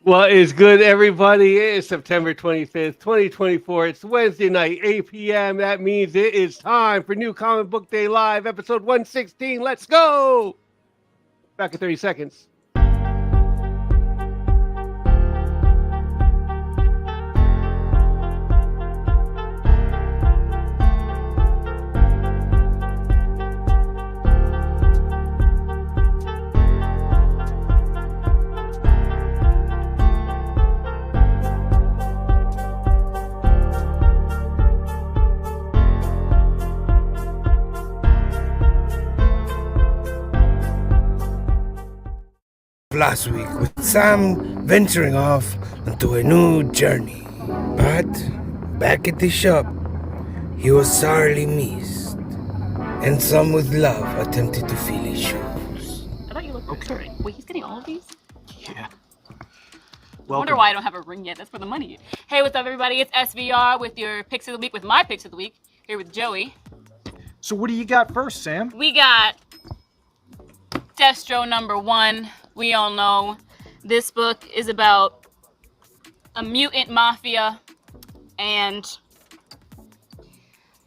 What is good, everybody? It is September 25th, 2024. It's Wednesday night, 8 p.m. That means it is time for New Comic Book Day Live, episode 116. Let's go! Back in 30 seconds. Last week with Sam venturing off into a new journey. But back at the shop, he was sorely missed, and some with love attempted to fill his shoes. I thought you looked okay. Wait, he's getting all of these? Yeah. I wonder why I don't have a ring yet. That's where the money is. Hey, what's up, everybody? It's SVR with your picks of the week, with my picks of the week, here with Joey. So what do you got first, Sam? We got Destro #1. We all know this book is about a mutant mafia and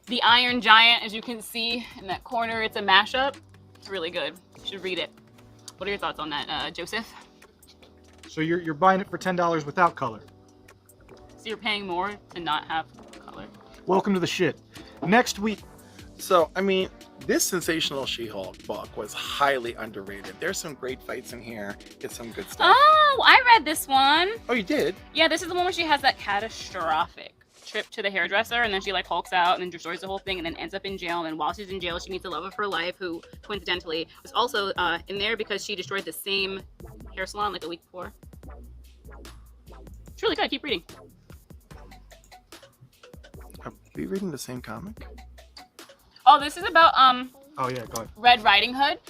the Iron Giant. As you can see in that corner, it's a mashup. It's really good. You should read it. What are your thoughts on that, Joseph? So you're buying it for $10 without color. So you're paying more to not have color? Welcome to the shit. Next week. So, I mean, this Sensational She-Hulk book was highly underrated. There's some great fights in here. It's some good stuff. Oh, I read this one. Oh, you did? Yeah, this is the one where she has that catastrophic trip to the hairdresser, and then she like hulks out and then destroys the whole thing, and then ends up in jail. And then while she's in jail, she meets the love of her life, who coincidentally was also in there because she destroyed the same hair salon like a week before. It's really good. Keep reading. Are we reading the same comic? Oh, this is about Oh yeah, go ahead. Red Riding Hood,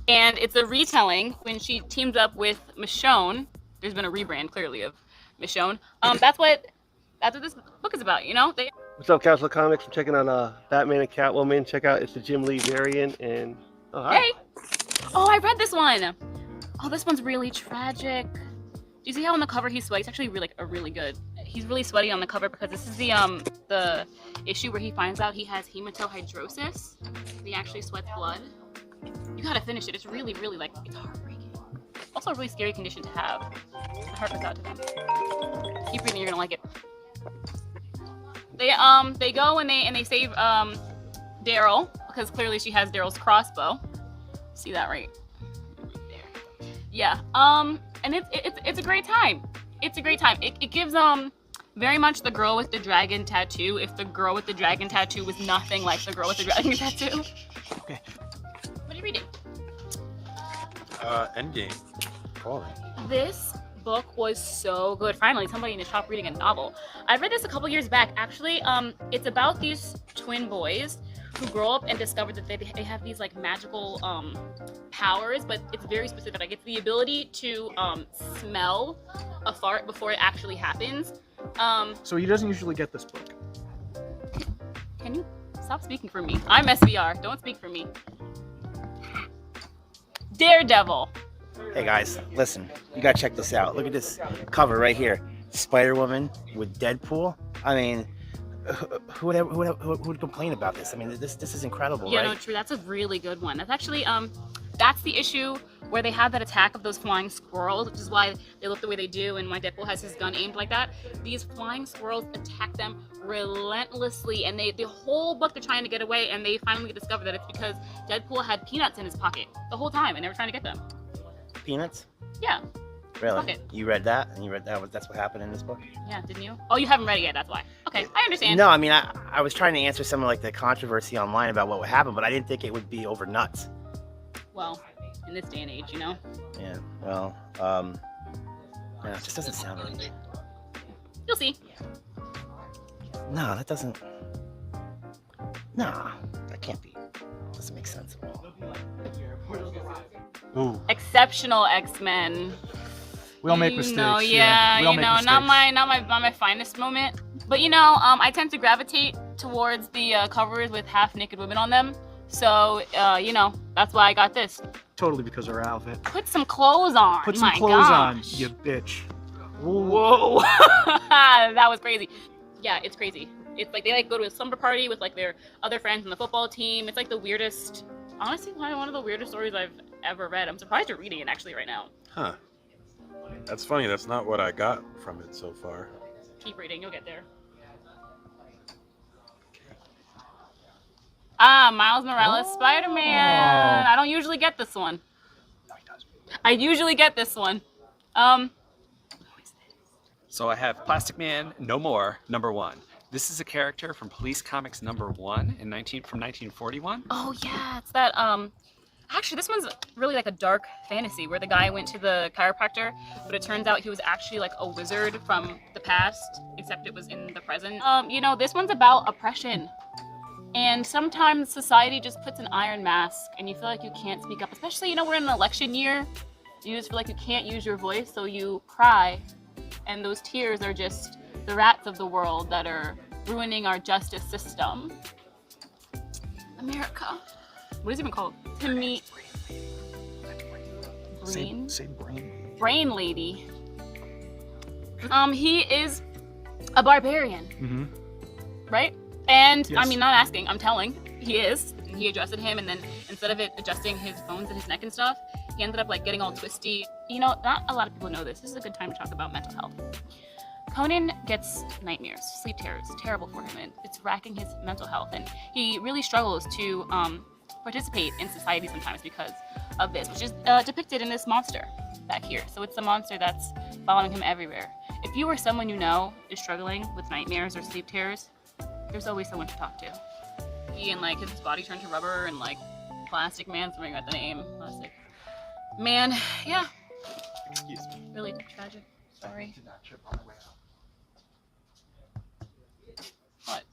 and it's a retelling when she teams up with Michonne. There's been a rebrand clearly of Michonne. That's what this book is about. You know, What's up, Council Comics? I'm checking on Batman and Catwoman. Check out, it's the Jim Lee variant. And oh, hi. Hey! Oh, I read this one. Oh, this one's really tragic. Do you see how on the cover he's sweaty? It's actually really good. He's really sweaty on the cover because this is the issue where he finds out he has hematohydrosis. He actually sweats blood. You gotta finish it. It's really like, it's heartbreaking. Also a really scary condition to have. My heart goes out to them. Keep reading, you're gonna like it. They go and they save Daryl, because clearly she has Daryl's crossbow. See that right there? Yeah. And it's a great time. It's a great time. It gives very much the girl with the dragon tattoo if the girl with the dragon tattoo was nothing like the girl with the dragon tattoo. Okay. What are you reading? Endgame. Boring. This book was so good. Finally, somebody in the shop reading a novel. I read this a couple years back. Actually, it's about these twin boys who grow up and discover that they have these like magical powers, but it's very specific. Like, it's the ability to smell a fart before it actually happens. So he doesn't usually get this book. Can you stop speaking for me? I'm SVR. Don't speak for me. Daredevil. Hey guys, listen, you gotta check this out. Look at this cover right here. Spider-Woman with Deadpool. I mean, who would complain about this? I mean, this is incredible, Yeah, right? no, true. That's a really good one. That's actually that's the issue where they have that attack of those flying squirrels, which is why they look the way they do, and why Deadpool has his gun aimed like that. These flying squirrels attack them relentlessly, and the whole book they're trying to get away, and they finally discover that it's because Deadpool had peanuts in his pocket the whole time, and they were trying to get them. Peanuts? Yeah. Really? Okay. You read that, and you read that's what happened in this book? Yeah, didn't you? Oh, you haven't read it yet, that's why. Okay, I understand. No, I mean, I was trying to answer some of like the controversy online about what would happen, but I didn't think it would be over nuts. Well, in this day and age, you know? Yeah, well, yeah, it just doesn't sound right. You'll see. No, that doesn't. No, that can't be. Doesn't make sense at all. Ooh. Exceptional X-Men. We all make mistakes. Not my finest moment. But I tend to gravitate towards the covers with half-naked women on them. So, that's why I got this. Totally because of her outfit. Put some clothes on. Put some My clothes gosh. on, you bitch. Whoa. That was crazy. Yeah, it's crazy. It's like they like go to a slumber party with like their other friends on the football team. It's like the weirdest, honestly, probably one of the weirdest stories I've ever read. I'm surprised you're reading it actually right now. Huh. That's funny. That's not what I got from it so far. Keep reading, you'll get there. Miles Morales, Spider-Man. I don't usually get this one. No, he does. I usually get this one. So I have Plastic Man No More, #1. This is a character from Police Comics #1 from 1941. Oh yeah, it's that actually this one's really like a dark fantasy where the guy went to the chiropractor, but it turns out he was actually like a wizard from the past, except it was in the present. You know, this one's about oppression. And sometimes society just puts an iron mask and you feel like you can't speak up, especially, you know, we're in an election year. You just feel like you can't use your voice, so you cry. And those tears are just the rats of the world that are ruining our justice system. America. What is it even called? To me. Brain? Say brain. Brain lady. He is a barbarian. Mm-hmm. Right? And Yes. I mean, not asking, I'm telling. He is. And he adjusted him, and then instead of it adjusting his bones and his neck and stuff, he ended up like getting all twisty. You know, not a lot of people know this. This is a good time to talk about mental health. Conan gets nightmares, sleep terrors, terrible for him, and it's racking his mental health. And he really struggles to participate in society sometimes because of this, which is depicted in this monster back here. So it's the monster that's following him everywhere. If you or someone you know is struggling with nightmares or sleep terrors, there's always someone to talk to. He and like his body turned to rubber and like Plastic Man, something about the name. Plastic Man, yeah. Excuse me. Really tragic. Sorry. Did not trip on the way out. What?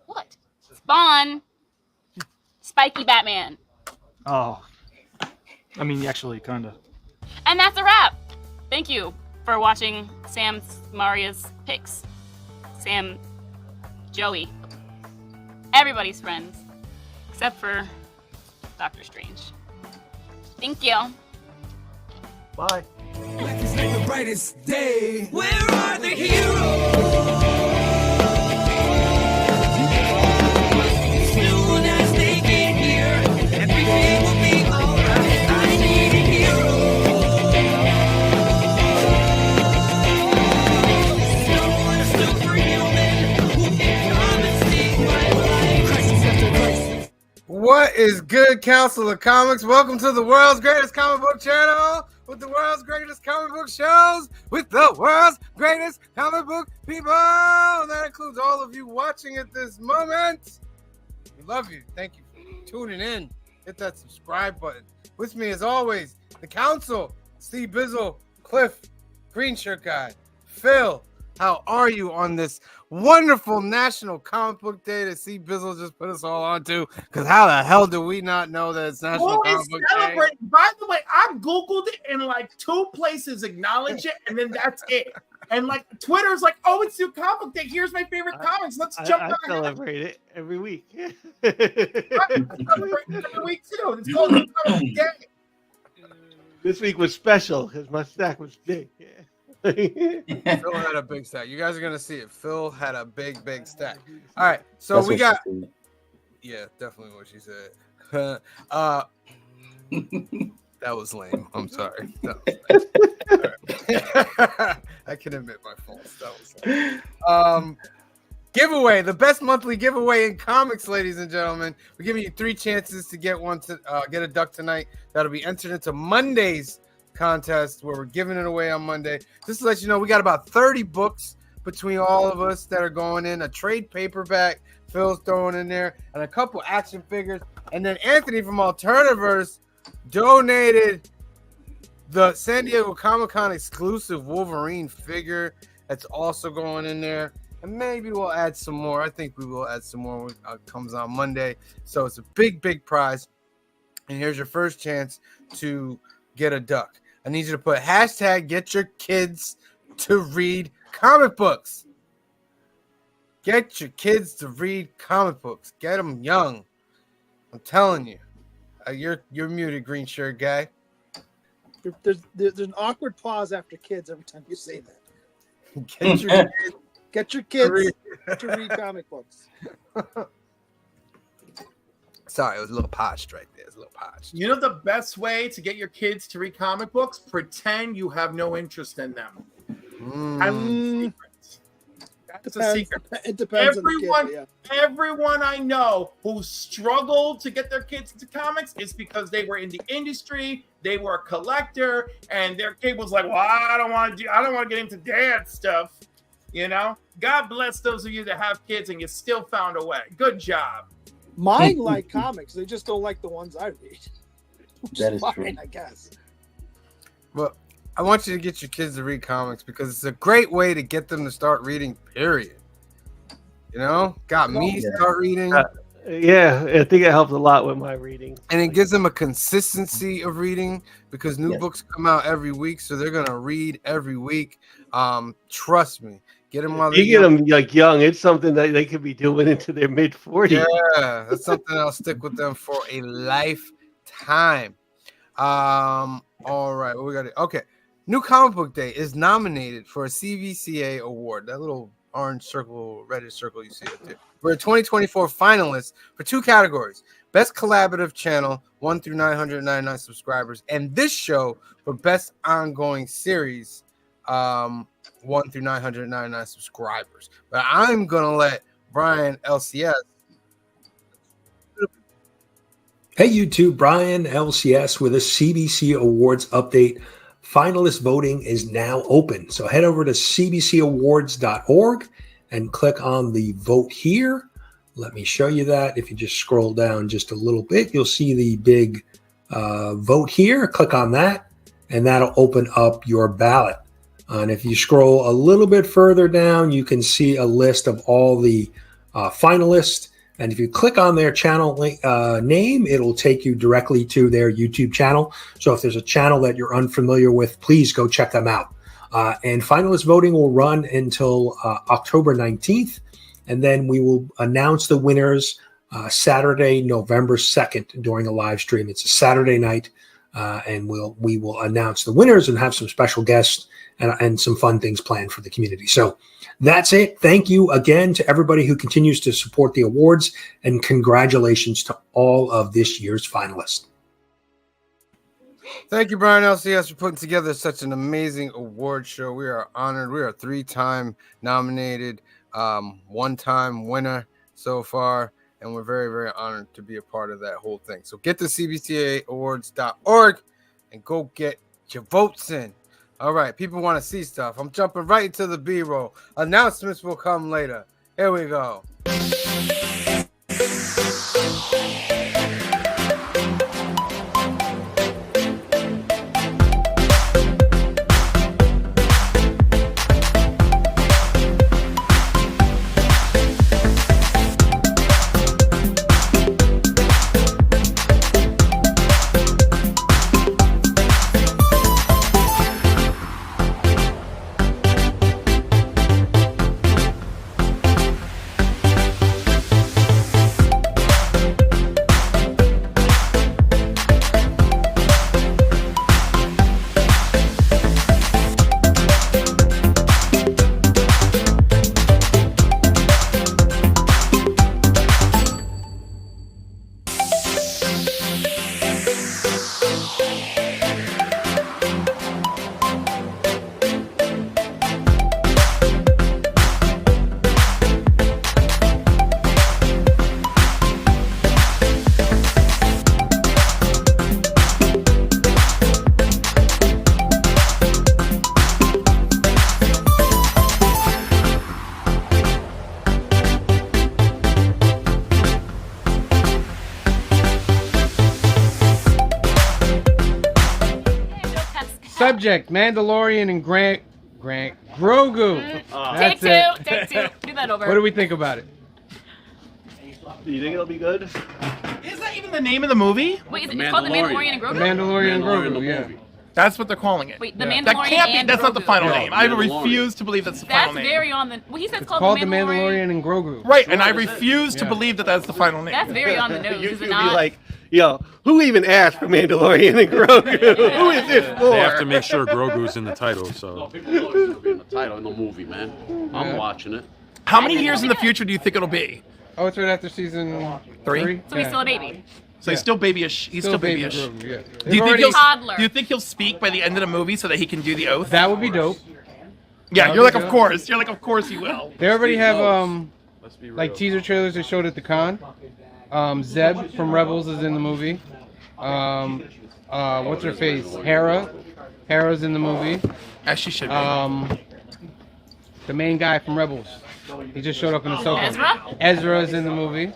What? Spawn! Spiky Batman. Oh. I mean, actually, kinda. And that's a wrap. Thank you for watching Sam's Maria's picks. Sam, Joey, everybody's friends, except for Doctor Strange. Thank you. Bye. It's like the brightest day. Where are the heroes? Soon as they get here, everything will be alright. I need a hero. Someone superhuman who can come and save my life. Crisis after crisis. What is good, Council of Comics? Welcome to the world's greatest comic book channel with the world's greatest comic book shows with the world's greatest comic book people. That includes all of you watching at this moment. We love you. Thank you for tuning in. Hit that subscribe button. With me, as always, the Council, Steve Bizzle, Cliff, Green Shirt Guy, Phil. How are you on this wonderful National Comic Book Day that C. Bizzle just put us all onto? Because how the hell do we not know that it's National Who Comic is Book Day? celebrating? By the way, I Googled it and like 2 places acknowledge it, and then that's it. And like Twitter's like, oh, it's your comic book day. Here's my favorite comics. Let's jump on I celebrate it every week. I celebrate it every week too. It's called the Comic Book Day. This week was special because my stack was big. Phil had a big stack. You guys are gonna see it. Phil had a big stack. All right, so That's we what got. she said. Yeah, definitely what she said. That was lame. I'm sorry. I can admit my faults. That was lame. Giveaway, the best monthly giveaway in comics, ladies and gentlemen. We're giving you 3 chances to get one to get a duck tonight. That'll be entered into Monday's contest where we're giving it away on Monday. Just to let you know, we got about 30 books between all of us that are going in. A trade paperback Phil's throwing in there, and a couple action figures. And then Anthony from Alternativerse donated the San Diego Comic-Con exclusive Wolverine figure that's also going in there. And maybe we'll add some more. I think we will add some more when it comes on Monday. So it's a big prize. And here's your first chance to get a duck. I need you to put hashtag get your kids to read comic books. Get your kids to read comic books. Get them young. I'm telling you. You're muted, green shirt guy. There's an awkward pause after kids every time you say Get that. your Get your kids to read comic books. Sorry, it was a little parched right there. It's a little parched. You know the best way to get your kids to read comic books? Pretend you have no interest in them. It's a secret. It depends on the Everyone, kid, everyone I know who struggled to get their kids into comics is because they were in the industry, they were a collector, and their kid was like, "Well, I don't want to get into dad stuff." You know, God bless those of you that have kids and you still found a way. Good job. Mine like comics. They just don't like the ones I read. That is fine, true. I guess. Well, I want you to get your kids to read comics because it's a great way to get them to start reading, period. You know, got me start reading. Yeah, I think it helps a lot with my reading. And it gives them a consistency of reading because new books come out every week, so they're gonna read every week. Trust me, get them while You they're get them like young. It's something that they could be doing into their mid-40s. Yeah, that's something that'll stick with them for a lifetime. All right, what we got? Okay, New Comic Book Day is nominated for a CVCA award. That little orange circle, reddish circle you see up there. We're a 2024 finalists for 2 categories: Best Collaborative Channel, 1 through 999 subscribers, and this show for Best Ongoing Series, 1 through 999 subscribers. But I'm gonna let Brian LCS. Hey YouTube, Brian LCS with a CBC Awards update. Finalist voting is now open. So head over to cbcawards.org and click on the vote here. Let me show you that. If you just scroll down just a little bit, you'll see the big vote here. Click on that and that'll open up your ballot. And if you scroll a little bit further down, you can see a list of all the finalists. And if you click on their channel name, it'll take you directly to their YouTube channel. So if there's a channel that you're unfamiliar with, please go check them out. And finalist voting will run until October 19th. And then we will announce the winners Saturday, November 2nd during a live stream. It's a Saturday night. And we will announce the winners and have some special guests and some fun things planned for the community. So that's it. Thank you again to everybody who continues to support the awards, and congratulations to all of this year's finalists. Thank you, Brian LCS, for putting together such an amazing award show. We are honored. We are 3-time nominated, 1-time winner so far, and we're very, very honored to be a part of that whole thing. So get to cbcaawards.org and go get your votes in. All right, people want to see stuff. I'm jumping right into the B-roll. Announcements will come later. Here we go. Subject: Mandalorian and Grant Grogu. Take That's two. Take two. Do that over. What do we think about it? Do you think it'll be good? Is that even the name of the movie? Wait, is it called The Mandalorian and Grogu? Mandalorian and Grogu, yeah. That's what they're calling it. Wait, The That Mandalorian can't be. and That's not the Grogu. final No, name. I Mandalorian. refuse to believe that's the That's final name. very on the. Well, he said it's Called called the Mandalorian and Grogu. Right, and I refuse to believe that that's the final name. That's very on the nose, You is it could be not? like, Yo, who even asked for Mandalorian and Grogu? Who is this for? They have to make sure Grogu's in the title. So People know he's gonna be in the title in the movie, man. I'm watching it. How many years in the future do you think it'll be? Oh, it's right after season 3. So he's still a baby. So he's still babyish. He's still babyish. Grogu, yeah. Do you think he'll speak by the end of the movie so that he can do the oath? That would be dope. Yeah, you're like, of course. You're like, of course he will. They already have like teaser trailers they showed at the con. Zeb from Rebels is in the movie. What's her face? Hera's in the movie. As she should be. The main guy from Rebels. He just showed up in Ahsoka. Ezra? Ezra's in the movie.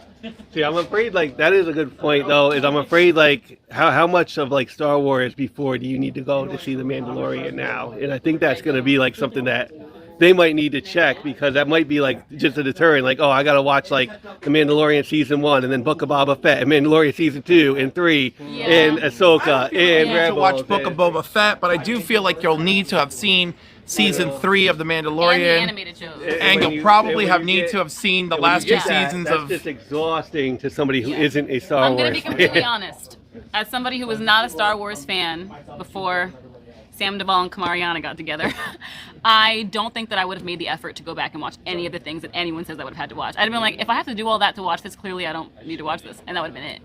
See, I'm afraid like that is a good point though. Is I'm afraid like how much of like Star Wars before do you need to go to see the Mandalorian now? And I think that's going to be like something that they might need to check because that might be like just a deterrent. Like, oh, I got to watch like the Mandalorian season 1 and then Book of Boba Fett and Mandalorian season 2 and 3 and Ahsoka and To Rebels. watch Book of Boba Fett, but I do feel like you'll need to have seen season 3 of The Mandalorian. And the animated shows. And you'll probably need to have seen the last 2 seasons that's of. just exhausting to somebody who isn't a Star I'm Wars going to be completely fan. honest. As somebody who was not a Star Wars fan before Sam Duvall and Kamariana got together, I don't think that I would have made the effort to go back and watch any of the things that anyone says I would have had to watch. I'd have been like, if I have to do all that to watch this, clearly I don't need to watch this. And that would have been it.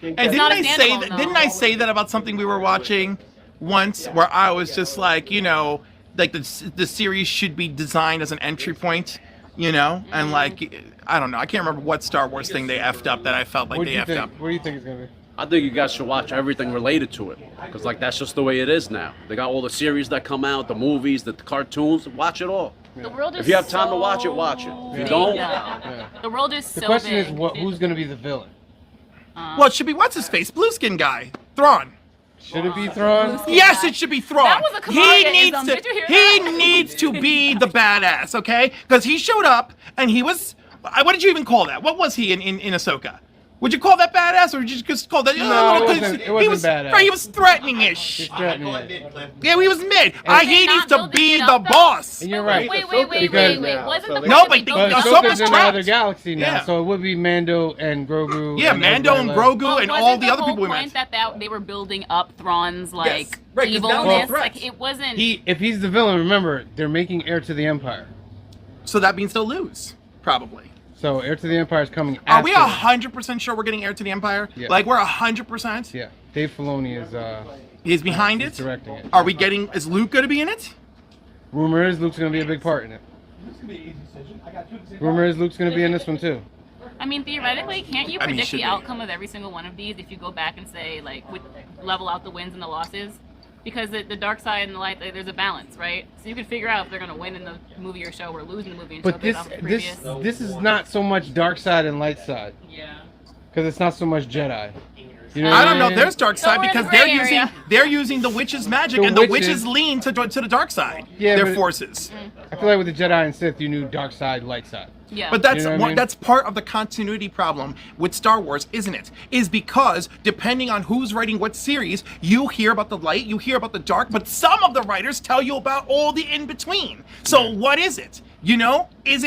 And didn't I say that about something we were watching once where I was just like, you know, like the series should be designed as an entry point, you know? And like, I don't know. I can't remember what Star Wars thing they effed up that I felt like they effed up. What do you think it's going to be? I think you guys should watch everything related to it, because like that's just the way it is now. They got all the series that come out, the movies, the cartoons. Watch it all. The world is If you have time to watch it, watch it. If you don't, The world is so The question big. is, who's going to be the villain? Well, it should be what's his face, blue skin guy, Thrawn. Should it be Thrawn? Yes, it should be Thrawn. That was a Kamariaism. Did you hear he that? needs to be the badass, okay? Because he showed up and he was. What did you even call that? What was he in Ahsoka? Would you call that badass, or did you just call that? No, it wasn't badass. Right, he was threatening-ish. He's threatening. Yeah, he was mid. He needs to be the up, though? boss. And you're right. Wait. Because- Wasn't the No, point but that the- they built Ahsoka's up? in another trapped. galaxy now, Yeah. so it would be Mando and Grogu. Yeah, and Mando and Ezra. Grogu and all Wasn't the other whole people we point met. that they were building up Thrawn's like right, 'cause now they're evilness? threats. Like it wasn't. If he's the villain, remember they're making Heir to the Empire. So that means they'll lose, probably. So Heir to the Empire is coming. Are we after. 100% sure we're getting Heir to the Empire? Yeah. Like we're 100%? Yeah, Dave Filoni is. He's behind he's it. directing it. Are we getting? Is Luke going to be in it? Rumor is Luke's going to be a big part in it. Rumor is Luke's going to be in this one too. I mean, theoretically, can't you I mean, predict should the be. outcome of every single one of these if you go back and say like level out the wins and the losses? Because the dark side and the light, there's a balance, right? So you can figure out if they're gonna win in the movie or show or lose in the movie and show But based off the previous. this is not so much dark side and light side. Yeah. Because it's not so much Jedi. You know I what don't know. mean? There's dark side we're in because the gray they're using the witch's magic, The and the witches- witches lean to the dark side. Yeah, their but- forces. I feel like with the Jedi and Sith, you knew dark side, light side. Yeah. But that's You know what I mean? that's part of the continuity problem with Star Wars, isn't it? Is because depending on who's writing what series, you hear about the light, you hear about the dark, but some of the writers tell you about all the in between. So what is it? You know, is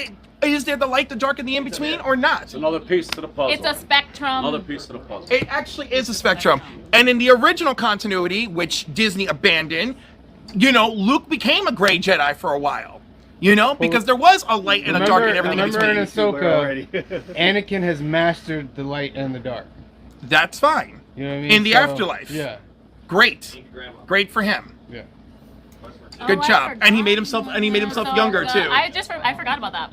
there the light, the dark, and the in between, or not? it's another piece to the puzzle. It's a spectrum. Another piece to the puzzle. It actually is a spectrum. And in the original continuity, which Disney abandoned, you know, Luke became a gray Jedi for a while. You know, because there was a light and a dark and everything in Remember in between. Ahsoka, Anakin has mastered the light and the dark. That's fine. You know what I mean? In the So, afterlife. Yeah. Great. Great for him. Yeah. Good I job. And he made forgot. himself So, younger too. I forgot about that.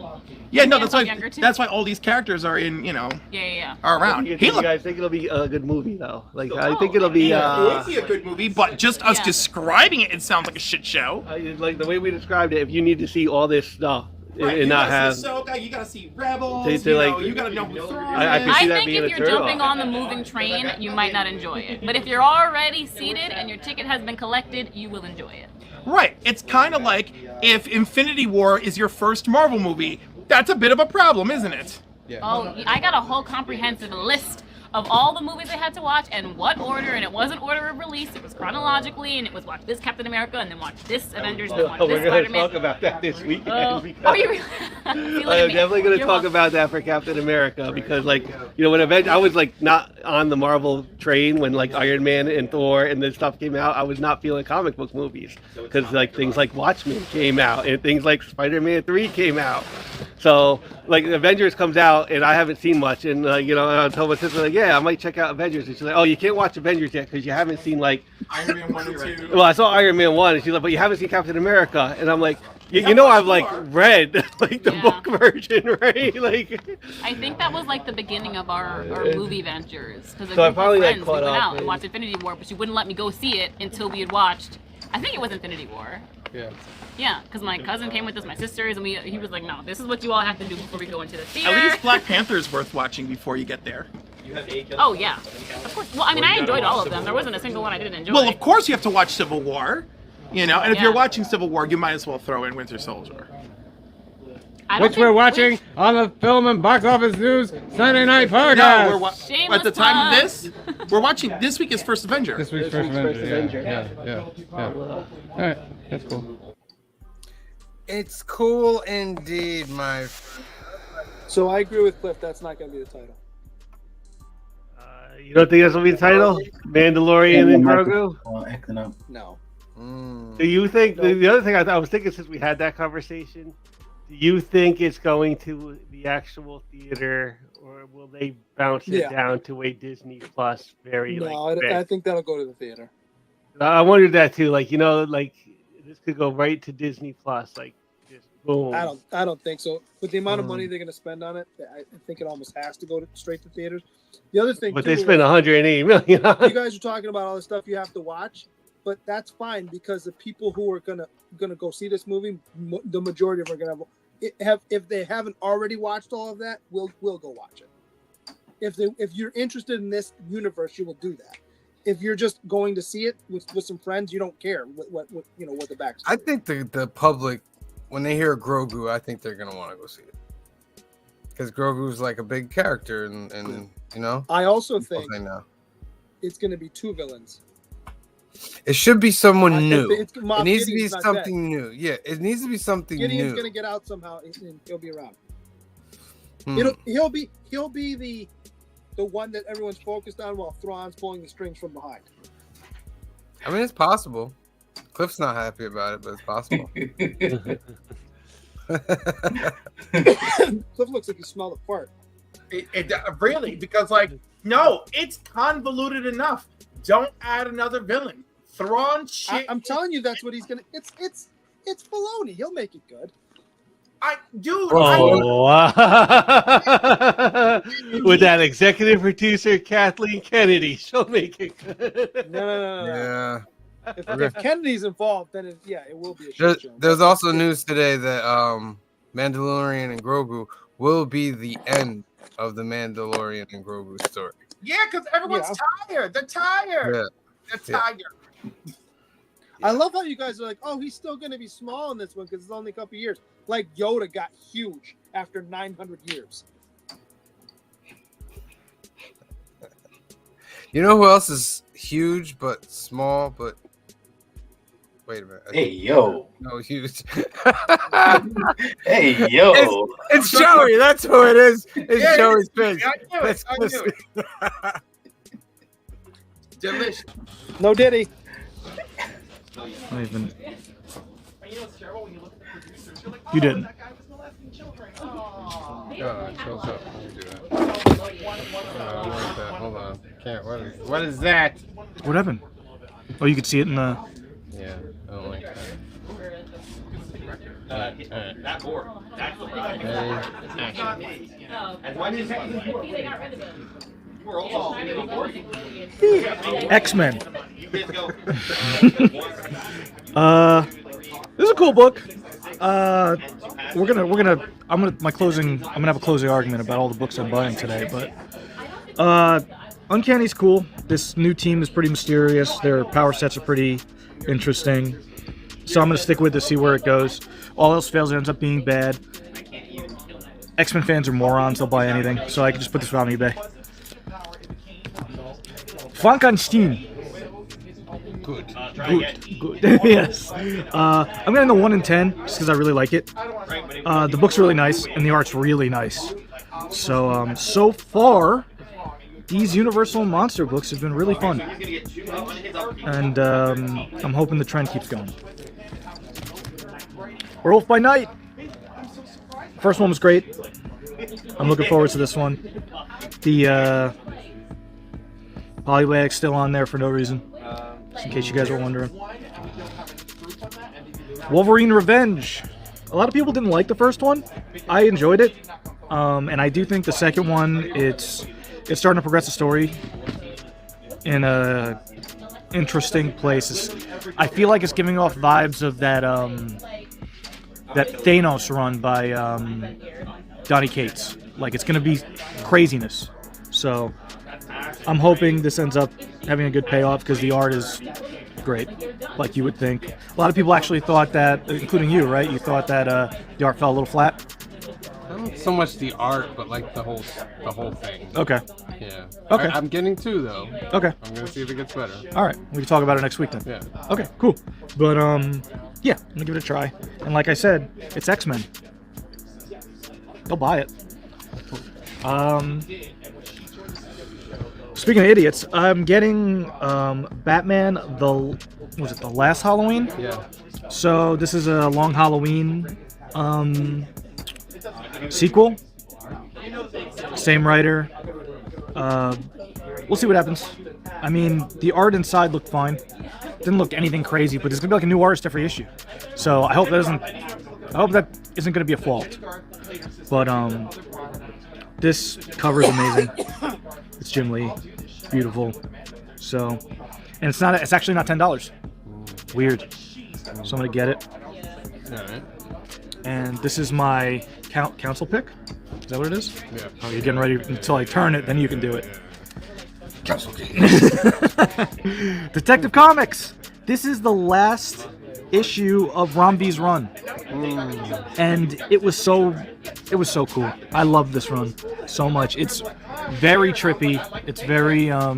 Yeah, He no, made that's himself why younger, too. that's why all these characters are in, you know, Yeah. are around. You He looked guys think it'll be a good movie though? Like I think Oh, it'll be. it would be a good movie, but just us Yeah. describing it, it sounds like a shit show. Like the way we described it. If you need to see all this stuff and not have. you gotta see Rebels. They- you know, you gotta know who Thrawn I is. can see that think being if a you're turn jumping off. on the moving train, you might not enjoy it. But if you're already seated and your ticket has been collected, you will enjoy it. Right. It's kind of like if Infinity War is your first Marvel movie. That's a bit of a problem, isn't it? Yeah. Oh, I got a whole comprehensive list of all the movies I had to watch and what order, and it wasn't order of release, it was chronologically, and it was watch this Captain America and then watch this Avengers and then watch We're this going to Spider-Man. talk about that this weekend. Are you really? I'm definitely going to talk about that for Captain America because, like, you know, when I was like not on the Marvel train when like Iron Man and Thor and this stuff came out. I was not feeling comic book movies because like things like Watchmen came out and things like Spider-Man 3 came out. So like Avengers comes out and I haven't seen much, and you know, I told my sister like, yeah, I might check out Avengers, and she's like, oh, you can't watch Avengers yet because you haven't seen like Iron Man 1 and 2. Well, I saw Iron Man 1, and she's like, but you haven't seen Captain America, and I'm like, you know, I've like read like the book version, right? Like, I think that was like the beginning of our movie ventures because So I finally, like, friends, caught we went up out and and- watched Infinity War, but she wouldn't let me go see it until we had watched. I think it was Infinity War. Yeah. Yeah, because my cousin came with us, my sisters, and he was like, no, this is what you all have to do before we go into the theater. At least Black Panther's worth watching before you get there. Oh, yeah. Of course. Well, I mean, I enjoyed all of them. There wasn't a single one I didn't enjoy. Well, of course you have to watch Civil War. You know, and if Yeah. you're watching Civil War, you might as well throw in Winter Soldier. Which we're watching on the Film and Box Office News Sunday Night Podcast. No, at the time of this, we're watching. This week is First Avenger. This week's First Avenger. Yeah. All right, that's cool. It's cool indeed, my friend. So I agree with Cliff. That's not going to be the title. you don't think that's gonna be the title? Mandalorian and Grogu? No. Do you think the other thing I was thinking since we had that conversation? Do you think it's going to the actual theater, or will they bounce it Yeah. down to a Disney Plus? Very No, like. I think that'll go to the theater. I wondered that too. Like, you know, like this could go right to Disney Plus. Like, just boom. I don't think so. With the amount of money they're going to spend on it, I think it almost has to go straight to theaters. The other thing, But too, they spent 180 million. you guys are talking about all the stuff you have to watch, but that's fine because the people who are gonna go see this movie, the majority of them are gonna have if they haven't already watched all of that, will go watch it. If you're interested in this universe, you will do that. If you're just going to see it with some friends, you don't care what you know what the backstory. I think the public, when they hear Grogu, I think they're gonna want to go see it because Grogu's like a big character, and you know. I also people think say no. it's going to be two villains. It should be someone new. It needs to be something new. Yeah, it needs to be something Gideon's new. going to get out somehow, and he'll be around. Hmm. He'll be the one that everyone's focused on while Thrawn's pulling the strings from behind. I mean, it's possible. Cliff's not happy about it, but it's possible. Cliff looks like he smelled a fart. Really, because like, no, it's convoluted enough. Don't add another villain. Thrawn shit. I'm telling you, that's what he's gonna. It's Filoni. He'll make it good. With that executive producer Kathleen Kennedy, she'll make it good. No. Yeah. If Kennedy's involved, then it will be a shit show. There's also news today that Mandalorian and Grogu will be the end of the Mandalorian and Grogu story. Yeah, because everyone's tired. They're tired. Yeah. They're tired. I love how you guys are like, oh, he's still going to be small in this one because it's only a couple years. Like Yoda got huge after 900 years. You know who else is huge but small? But wait a minute. Hey, yo. No, huge. Hey, yo. It's Joey. That's who it is. It's Joey's face. I knew it. Delicious. No Diddy. Not even. You didn't. Hold on. Can't. What is that? What happened? Oh, you could see it in the. Yeah, I don't like that. That board. That's the X-Men. This is a cool book. I'm gonna have a closing argument about all the books I'm buying today, but Uncanny's cool. This new team is pretty mysterious. Their power sets are pretty interesting. So I'm gonna stick with it to see where it goes. All else fails, it ends up being bad. X-Men fans are morons, they'll buy anything, so I can just put this on eBay. Frankenstein. Good. Good. Yes. I'm getting the 1 in 10 just because I really like it. The book's really nice and the art's really nice. So so far, these Universal Monster books have been really fun, and I'm hoping the trend keeps going. Werewolf by Night. First one was great. I'm looking forward to this one. The Polybag's still on there for no reason, just in case you guys were wondering. Wolverine Revenge. A lot of people didn't like the first one. I enjoyed it, and I do think the second one it's starting to progress the story in a interesting place. I feel like it's giving off vibes of that that Thanos run by Donny Cates. Like, it's gonna be craziness. So I'm hoping this ends up having a good payoff because the art is great, like you would think. A lot of people actually thought that, including you, right? You thought that the art fell a little flat. Not so much the art, but like the whole thing. Okay. Yeah. Okay. I'm getting 2 though. Okay. I'm gonna see if it gets better. All right, we can talk about it next week then. Yeah. Okay, cool. But yeah, I'm gonna give it a try. And like I said, it's X-Men. They'll buy it. Speaking of idiots, I'm getting Batman the last Halloween? Yeah. So this is a Long Halloween sequel. Same writer. We'll see what happens. I mean, the art inside looked fine. Didn't look anything crazy, but there's gonna be like a new artist every issue. So I hope that isn't gonna be a fault. But this cover is amazing. It's Jim Lee. Beautiful. So, and it's actually not $10. Weird. So I'm gonna get it. Alright. And this is my council pick. Is that what it is? Yeah. Oh, you're getting ready until I turn it, then you can do it. Council Detective Comics. This is the last issue of Ram V's run, and it was so cool. I love this run so much. It's very trippy. It's very I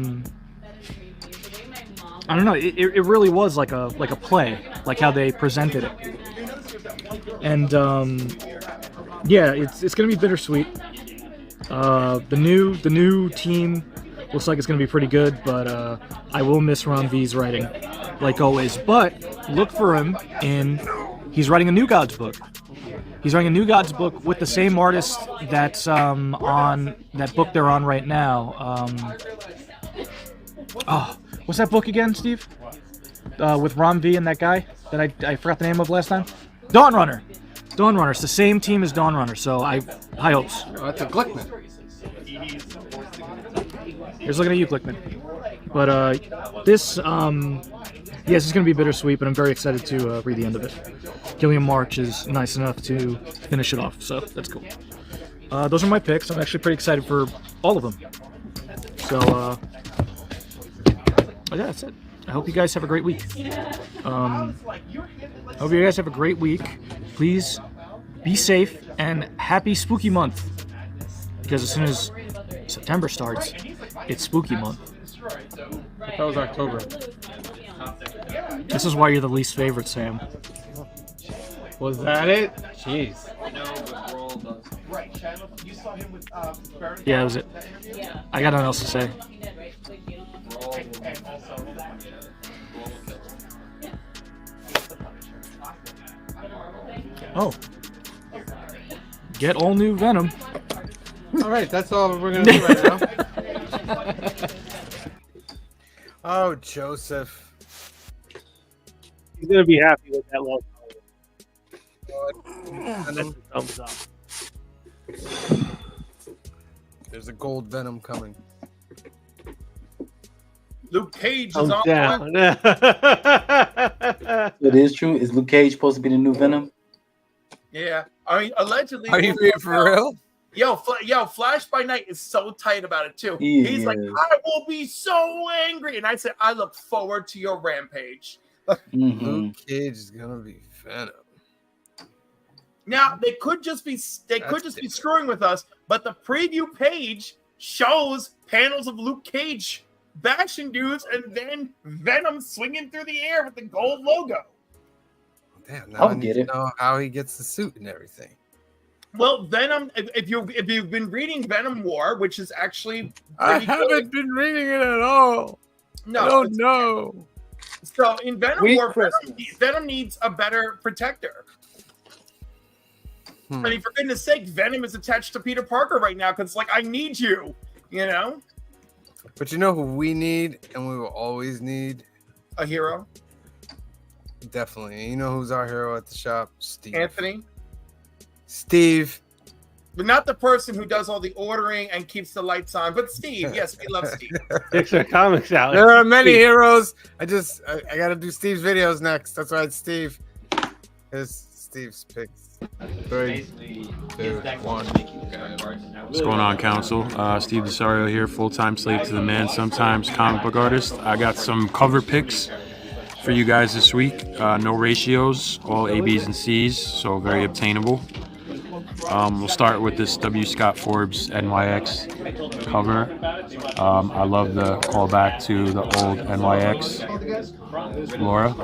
don't know. It really was like a play, like how they presented it. And yeah, it's gonna be bittersweet. The new team looks like it's gonna be pretty good, but I will miss Ram V's writing, like always. But look for him he's writing a New Gods book. He's writing a New Gods book with the same artist that's on that book they're on right now. Oh, what's that book again, Steve? With Ram V and that guy that I forgot the name of last time. Dawn Runner. It's the same team as Dawn Runner, so high hopes. Oh, that's a Glickman. Here's looking at you, Glickman. But this is going to be bittersweet, but I'm very excited to read the end of it. Gilliam March is nice enough to finish it off, so that's cool. Those are my picks. I'm actually pretty excited for all of them. So, yeah, that's it. I hope you guys have a great week. Please be safe and happy spooky month. Because as soon as September starts, it's spooky month. That was October. This is why you're the least favorite, Sam. Was that it? Jeez. Yeah, that was it. I got nothing else to say. Oh. Get all new Venom. All right, that's all we're gonna do right now. Oh, Joseph. He's gonna be happy with that logo. That's a thumbs up. There's a gold Venom coming. Luke Cage is Thumbs on. down. It is true. Is Luke Cage supposed to be the new Venom? Yeah, I mean, allegedly. Are you being for real? Yo, Flash by Night is so tight about it too. He He's like, is. I will be so angry, and I said, I look forward to your rampage. Luke Cage is gonna be Venom. Now they could just be screwing with us, but the preview page shows panels of Luke Cage bashing dudes, and then Venom swinging through the air with the gold logo. Damn, now I'll I need get to it. know how he gets the suit and everything. Well, Venom, if you've been reading Venom War, which is actually I pretty haven't good. been reading it at all. No, I don't it's- know. So in Venom Sweet War, Christmas. Venom needs a better protector. Hmm. I mean, for goodness sake, Venom is attached to Peter Parker right now because, like, I need you, you know? But you know who we need and we will always need? A hero. Definitely. And you know who's our hero at the shop? Steve. Anthony. Steve. But not the person who does all the ordering and keeps the lights on, but Steve. Yes, we love Steve. Takes our comics out. There are many Steve. heroes. I got to do Steve's videos next. That's why it's Steve. Here's Steve's picks. 3, 2, 1. What's going on, Council? Steve DeSario here, full-time slave to the man, sometimes comic book artist. I got some cover picks for you guys this week. No ratios, all A, B's, and C's, so very obtainable. We'll start with this W. Scott Forbes NYX cover. I love the callback to the old NYX. Laura.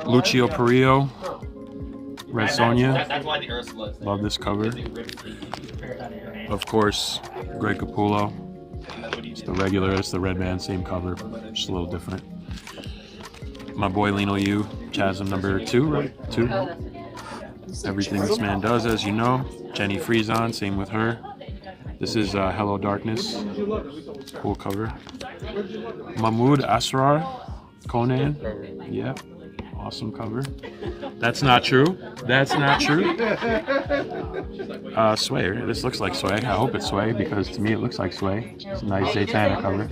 Lucio Perillo. Red Sonja. Love this cover. Of course, Greg Capullo. It's the regular, it's the Red Man, same cover, just a little different. My boy Lino Yu, Chasm number 2, right? 2. Everything this man does, as you know. Jenny Frieson, same with her. This is Hello Darkness. Cool cover. Mahmoud Asrar, Conan. Yep. Awesome cover. That's not true. That's not true. Sway. This looks like Sway. I hope it's Sway because to me it looks like Sway. It's a nice Zatanna cover.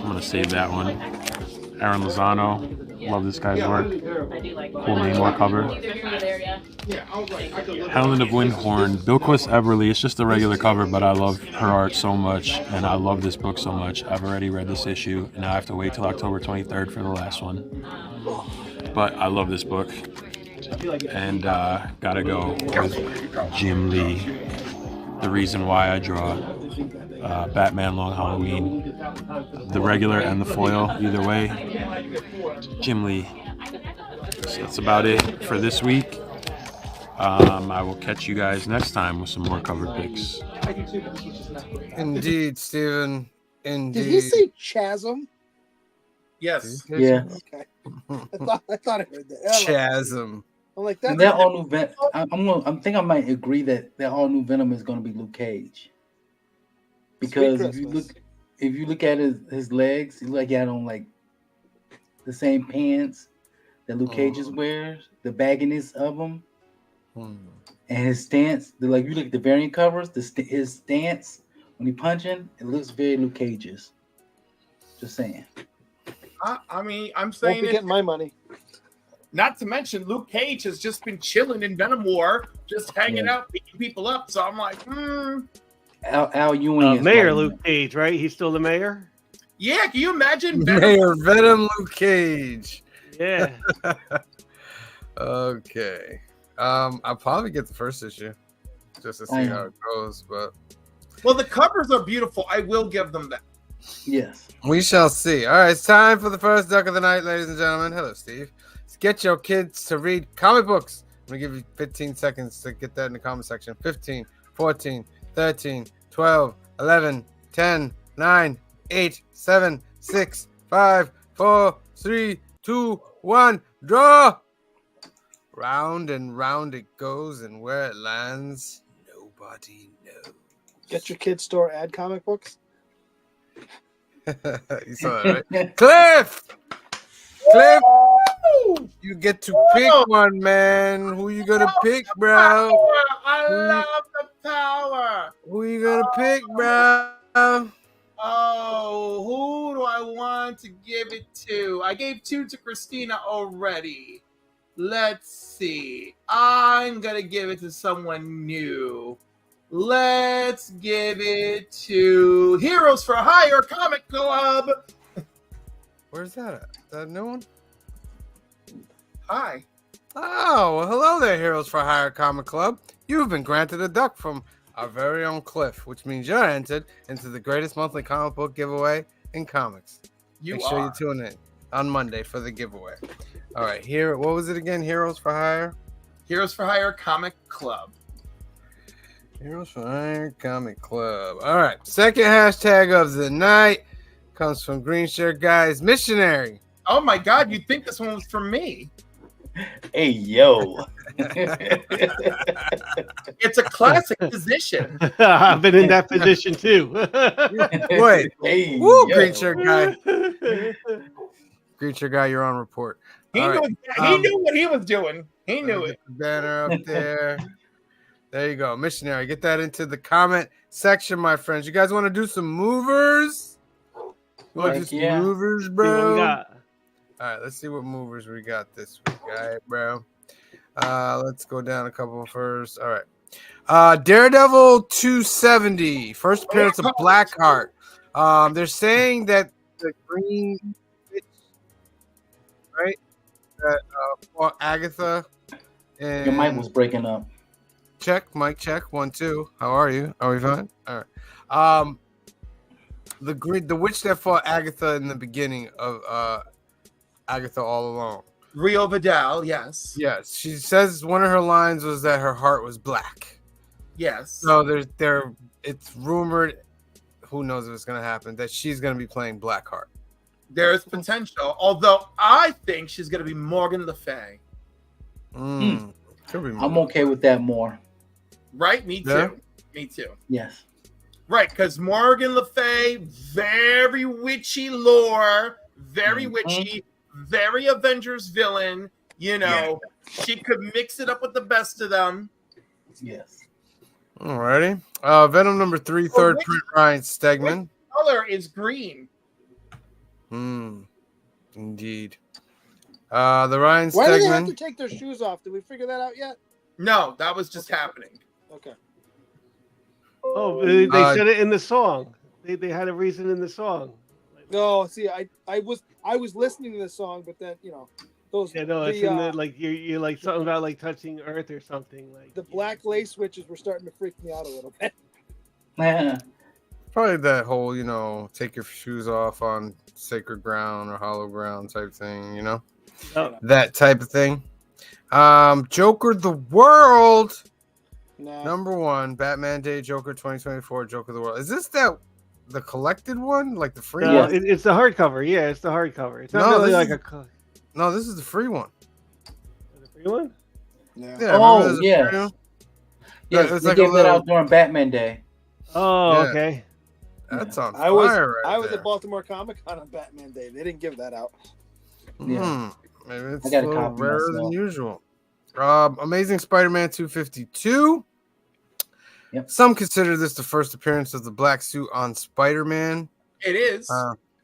I'm going to save that one. Aaron Lozano. Love this guy's work. Cool Namor cover. Helen of Windhorn. Bilquis Everly. It's just a regular cover, but I love her art so much, and I love this book so much. I've already read this issue, and now I have to wait till October 23rd for the last one. But I love this book. And gotta go with Jim Lee. The reason why I draw Batman Long Halloween. The regular and the foil, either way. Jim Lee. So that's about it for this week. I will catch you guys next time with some more cover picks. Indeed, Steven. Indeed. Did he say chasm? Yes. Yeah. Okay. I thought I heard that. Chasm. I'm like And that's that all new Venom. I think I might agree that all new Venom is going to be Luke Cage. Because if you look at his legs, he look like he had on like the same pants that Luke Cage wears, the bagginess of them, and his stance. Like you look at the variant covers, his stance when he punching, it looks very Luke Cage's. Just saying. I mean, I'm won't saying be it. getting my money. Not to mention, Luke Cage has just been chilling in Venom War, just hanging out, beating people up. So I'm like, Al Ewing is Mayor like- Luke Cage, right? He's still the mayor? Yeah, can you imagine Mayor Venom Luke Cage. Yeah. Okay. I'll probably get the first issue just to see how it goes, but Well, the covers are beautiful. I will give them that. Yes. we shall see. All right, it's time for the first duck of the night, ladies and gentlemen. Hello, Steve. Let's get your kids to read comic books. I'm going to give you 15 seconds to get that in the comment section. 15, 14, 13, 12, 11, 10, 9, 8, 7, 6, 5, 4, 3, 2, 1. Draw! Round and round it goes, and where it lands, nobody knows. Get your kids' store ad comic books. You saw that, right? Cliff! Cliff! You get to pick one, man. Who you gonna pick, bro? I love the power. Who you gonna pick, bro? Oh, who do I want to give it to? I gave 2 to Christina already. Let's see. I'm going to give it to someone new. Let's give it to Heroes for Hire Comic Club. Where's that at? Is that a new one? Hi. Oh, well, hello there, Heroes for Hire Comic Club. You've been granted a duck from our very own Cliff, which means you're entered into the greatest monthly comic book giveaway in comics. You Make sure you are. tune in on Monday for the giveaway. All right, here. What was it again? Heroes for Hire. Heroes for Hire Comic Club. Heroes for Hire Comic Club. All right. Second hashtag of the night comes from Green Shirt Guys Missionary. Oh my God! You'd think this one was for me. Hey yo. It's a classic position. I've been in that position too. Wait. Hey, Woo, yo. Green Shirt Guy. Green Shirt Guy, you're on report. He All knew. right. He knew what he was doing. He knew it. The banner up there. There you go. Missionary. Get that into the comment section, my friends. You guys want to do some movers? You want to do some movers, bro? All right, let's see what movers we got this week. All right, bro. Let's go down a couple first. All right. Daredevil 270. First appearance of Blackheart. They're saying that the green witch, right? That fought Agatha. And Your mic was breaking up. Check, mic check. 1, 2. How are you? Are we fine? All right. The witch that fought Agatha in the beginning of Agatha All Alone. Rio Vidal, yes. Yes. She says one of her lines was that her heart was black. Yes. So it's rumored, who knows if it's gonna happen, that she's gonna be playing Blackheart. There's potential, although I think she's going to be Morgan Le Fay. Could be I'm okay with that more. Right? Me too. Yeah? Me too. Yes. Right, because Morgan Le Fay, very witchy lore, very witchy, very Avengers villain. You know, she could mix it up with the best of them. Yes. Alrighty. Venom number 3, third print, Ryan Stegman. Color is green. Indeed. The Ryan Why do they have Stegman. to take their shoes off? Did we figure that out yet? No, that was just happening. Okay. Oh, they said it in the song. They had a reason in the song. No, see, I was listening to the song, but then those Yeah, no, it's in the like you're like something about like touching Earth or something like. the black lace switches were starting to freak me out a little bit. Probably that whole, take your shoes off on sacred ground or hollow ground type thing, that type of thing. Joker the World, number 1, Batman Day Joker 2024, Joker the World. Is this the collected one, like the free one? It's the hardcover. Yeah, it's the hardcover. It's not really like No, this is the free one. The free one? Yeah. Oh, yes. Yeah, Yes, it's they like a gave that little. out during Batman Day. Oh, Yeah. okay. That's on I was fire right I was there. at Baltimore Comic Con on Batman Day. They didn't give that out. Maybe it's I a got a little copy rarer than myself. usual. Amazing Spider-Man 252. Yep. Some consider this the first appearance of the black suit on Spider-Man. It is.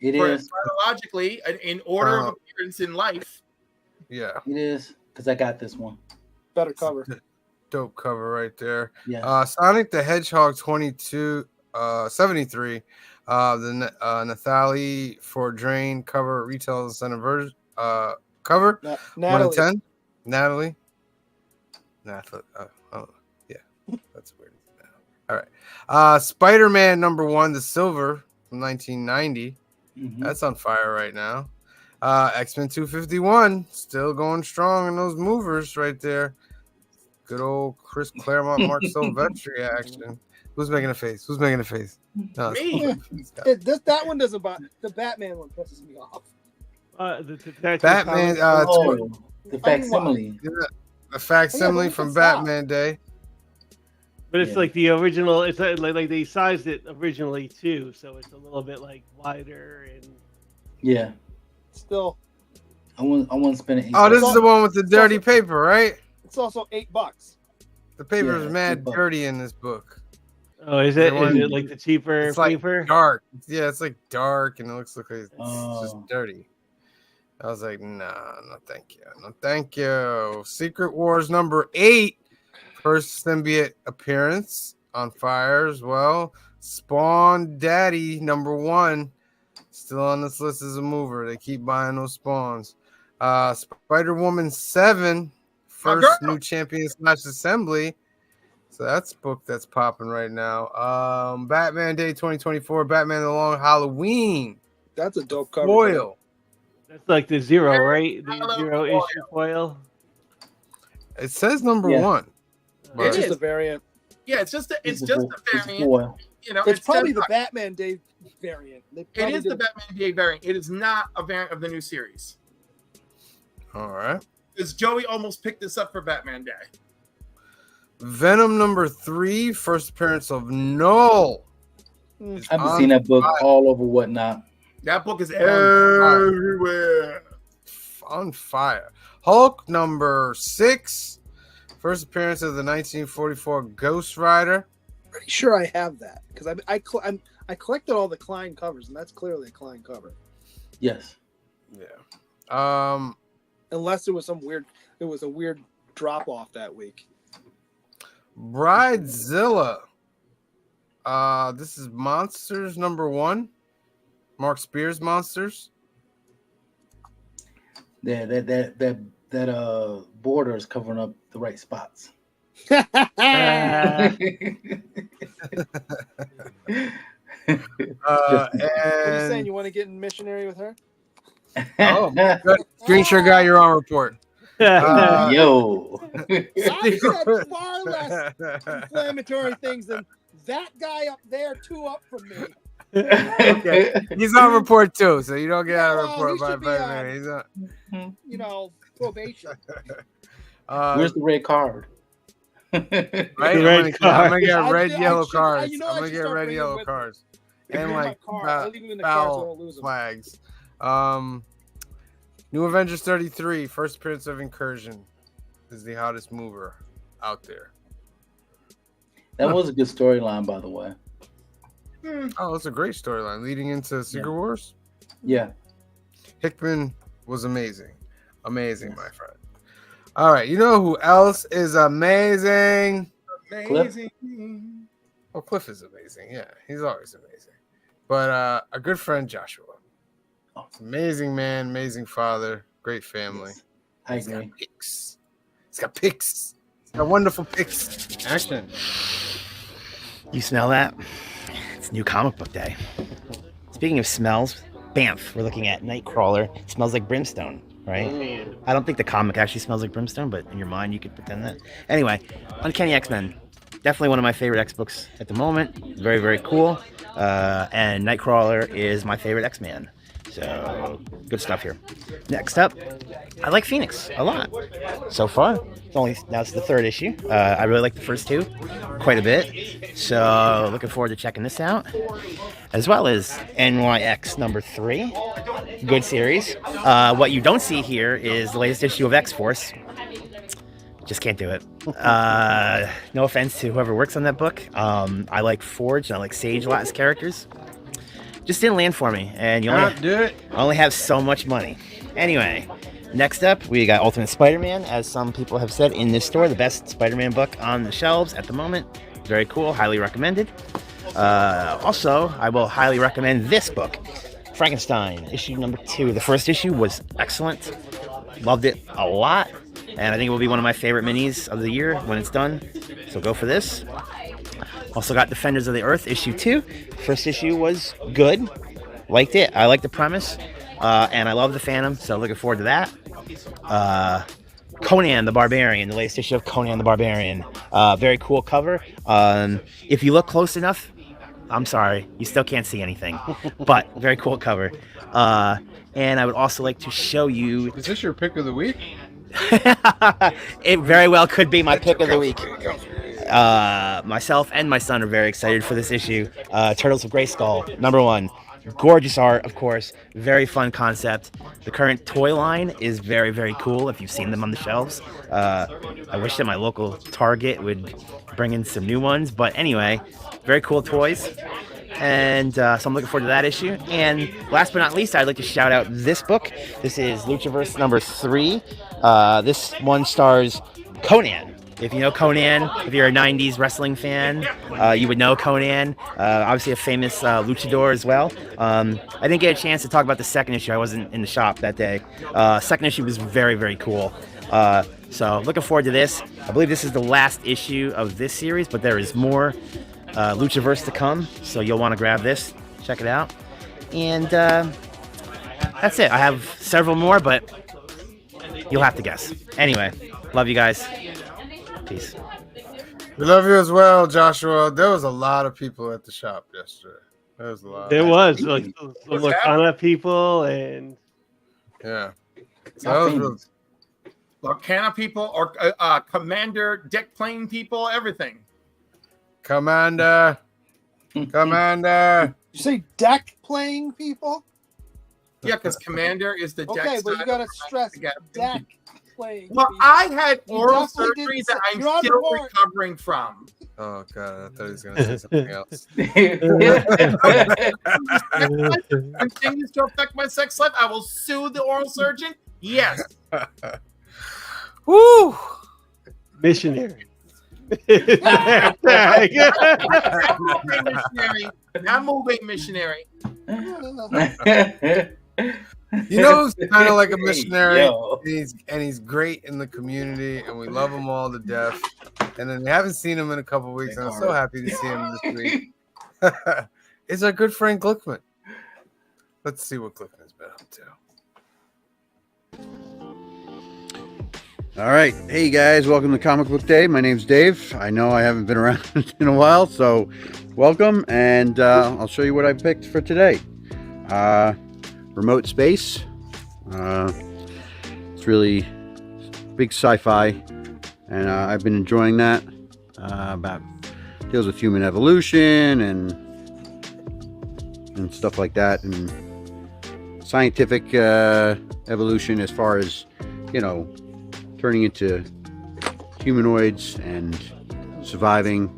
It is. Chronologically, in order of appearance in life. Yeah. It is, because I got this one. Better cover. Dope cover right there. Yeah. Sonic the Hedgehog 73. The Nathalie for Drain cover retail center version cover. 1 of 10. Natalie. Yeah. That's weird. All right. Spider-Man number 1, the silver from 1990. That's on fire right now. X-Men 251 still going strong in those movers right there. Good old Chris Claremont, Mark Silvestri action. Who's making a face? No, Me. That one doesn't bother. The Batman one pisses me off. Batman. The facsimile. The facsimile from Batman Day. But it's like the original. It's like they sized it originally too, so it's a little bit like wider and. Yeah. Still. I want to spend it. Oh, this is the one with the dirty paper, right? It's also $8. The paper is mad dirty in this book. Oh, is it? Is it like the cheaper It's like paper? dark. Yeah, it's like dark and it looks like it's just dirty. I was like, nah, no, thank you. No, thank you. Secret Wars number 8. First symbiote appearance on fire as well. Spawn Daddy number 1. Still on this list as a mover. They keep buying those spawns. Spider-Woman 7. First new champion / assembly. So that's a book that's popping right now. Batman Day 2024, Batman the Long Halloween. That's a dope cover. Foil. That's like the zero, right? The zero issue foil. It says number Yeah. one. It's just a variant. Yeah, it's just a It's variant. You know, it's it probably says- the Batman Day variant. They It probably is the did- Batman Day variant. It is not a variant of the new series. All right. Because Joey almost picked this up for Batman Day. Venom number 3, first appearance of Null. I've been seeing that book all over whatnot. That book is everywhere. On fire. Hulk number 6, first appearance of the 1944 Ghost Rider. Pretty sure I have that because I collected all the Klein covers, and that's clearly a Klein cover. Yes. Yeah. Unless there was some weird, it was a weird drop off that week. Bridezilla. This is Monsters number 1. Mark Spears Monsters. Yeah, that border is covering up the right spots. What are you saying? You want to get in missionary with her? Oh, good. Green Shirt Guy, you're on report. Yo. I said far less inflammatory things than that guy up there, 2 up from me. Okay. He's on report too, so you don't get out of Well, report he by should be man. He's on. You know, probation. Where's the red card? Right? The I'm red gonna get card. red, I yellow should- cards. you know, I'm I gonna should get start red, bringing yellow with- cards. If And you're in my like car, I leave him in the car so I don't lose him. flags. New Avengers 33, first appearance of Incursion, is the hottest mover out there. That was a good storyline, by the way. Oh, it's a great storyline leading into Secret Wars. Yeah. Hickman was amazing. Amazing, my friend. All right, you know who else is amazing? Amazing. Oh, Cliff is amazing. Yeah, he's always amazing. But our good friend Joshua. Amazing man, amazing father, great family. I He's got agree. pics. He's got pics. He's got wonderful pics. Action. You smell that? It's new comic book day. Speaking of smells, Banff, we're looking at Nightcrawler. It smells like brimstone, right? I don't think the comic actually smells like brimstone, but in your mind you could pretend that. Anyway, Uncanny X-Men. Definitely one of my favorite X books at the moment. Very, very cool. And Nightcrawler is my favorite X-Man. So, good stuff here. Next up, I like Phoenix a lot. So far, now it's the 3rd issue. I really like the first 2 quite a bit. So, looking forward to checking this out. As well as NYX number 3. Good series. What you don't see here is the latest issue of X-Force. Just can't do it. No offense to whoever works on that book. I like Forge and I like Sage a lot as characters. Just didn't land for me, and you only have so much money. Anyway, next up, we got Ultimate Spider-Man, as some people have said in this store, the best Spider-Man book on the shelves at the moment. Very cool, highly recommended. Also, I will highly recommend this book, Frankenstein, issue number 2. The first issue was excellent. Loved it a lot, and I think it will be one of my favorite minis of the year when it's done. So go for this. Also got Defenders of the Earth, issue 2. First issue was good. Liked it. I like the premise. And I love the Phantom, so looking forward to that. Conan the Barbarian, the latest issue of Conan the Barbarian. Very cool cover. If you look close enough, I'm sorry, you still can't see anything. But very cool cover. And I would also like to show you... Is this your pick of the week? It very well could be my pick of the week. Myself and my son are very excited for this issue. Turtles of Grayskull, number 1. Gorgeous art, of course. Very fun concept. The current toy line is very, very cool if you've seen them on the shelves. I wish that my local Target would bring in some new ones. But anyway, very cool toys. And so I'm looking forward to that issue. And last but not least, I'd like to shout out this book. This is Luchaverse number 3. This one stars Conan. If you know Conan, if you're a 90s wrestling fan, you would know Conan. Obviously a famous luchador as well. I didn't get a chance to talk about the second issue. I wasn't in the shop that day. Second issue was very, very cool. So looking forward to this. I believe this is the last issue of this series, but there is more Luchaverse to come, so you'll want to grab this. Check it out. And that's it. I have several more, but you'll have to guess. Anyway, love you guys. Peace. We love you as well, Joshua. There was a lot of people at the shop yesterday. There was a lot. There was like the Lorcana people and yeah. So that was really... Lorcana people or Commander deck plane people, everything. Commander. You say deck playing people? Yeah, because Commander is the deck. Okay, but you gotta stress deck playing. Well, people. I had oral definitely surgery didn't that say- I'm you're on the still board. recovering from. Oh god, I thought he was gonna say something else. Continues to affect my sex life. I will sue the oral surgeon. Yes. Woo! missionary. I'm moving missionary. You know who's kind of like a Hey, missionary, yo. and he's great in the community, and we love him all to death. And then we haven't seen him in a couple weeks, and I'm so happy to see him this week. It's our good friend Glickman. Let's see what Glickman's been up to. All right. Hey, guys. Welcome to Comic Book Day. My name's Dave. I know I haven't been around in a while, so welcome. And I'll show you what I picked for today. Remote Space. It's really big sci-fi, and I've been enjoying that. About deals with human evolution and stuff like that, and scientific evolution as far as, you know, turning into humanoids and surviving.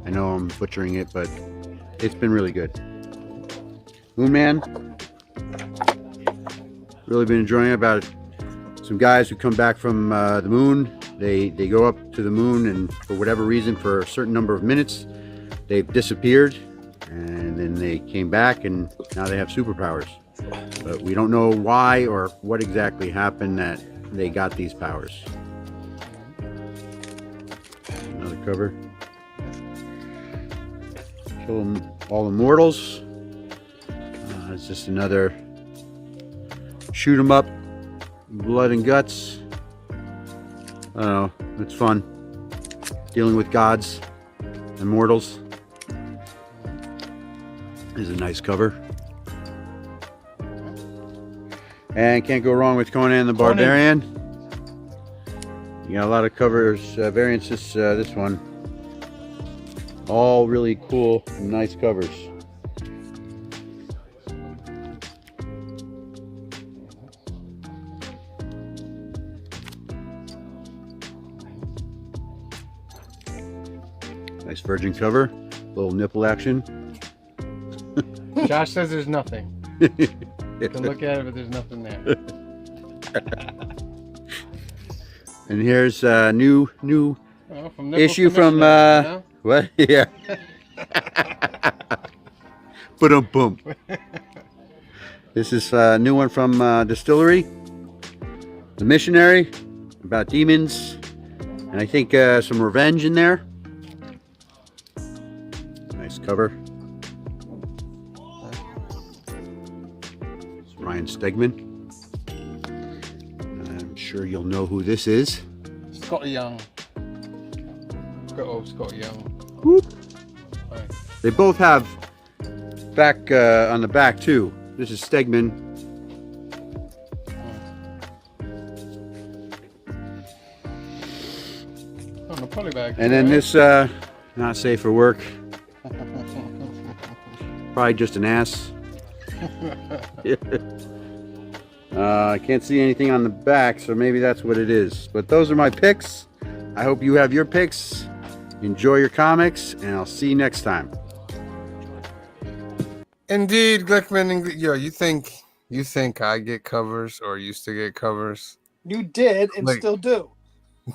I know I'm butchering it, but it's been really good. Moon Man. Really been enjoying it. About some guys who come back from the moon. They go up to the moon, and for whatever reason, for a certain number of minutes, they've disappeared, and then they came back, and now they have superpowers. But we don't know why or what exactly happened that they got these powers. Another cover. Kill them all immortals. It's just another shoot 'em up, blood and guts. I don't know, it's fun. Dealing with gods and mortals. Is a nice cover. And can't go wrong with Conan the Barbarian. You got a lot of covers, variants this one. All really cool and nice covers. Nice virgin cover, little nipple action. Josh says there's nothing. You can look at it, but there's nothing there. And here's a new from issue to from missionary, what? Yeah. Boom. This is a new one from Distillery, The Missionary, about demons, and I think some revenge in there. Nice cover. It's Ryan Stegman. I'm sure you'll know who this is. Scott Young. Scott Young. Whoop. They both have back on the back too. This is Stegman. Oh, no polybag. And then this, not safe for work. Probably just an ass. I can't see anything on the back, so maybe that's what it is. But those are my picks. I hope you have your picks. Enjoy your comics, and I'll see you next time. Indeed, Glickman. Yo, you think I get covers or used to get covers? You did and still do.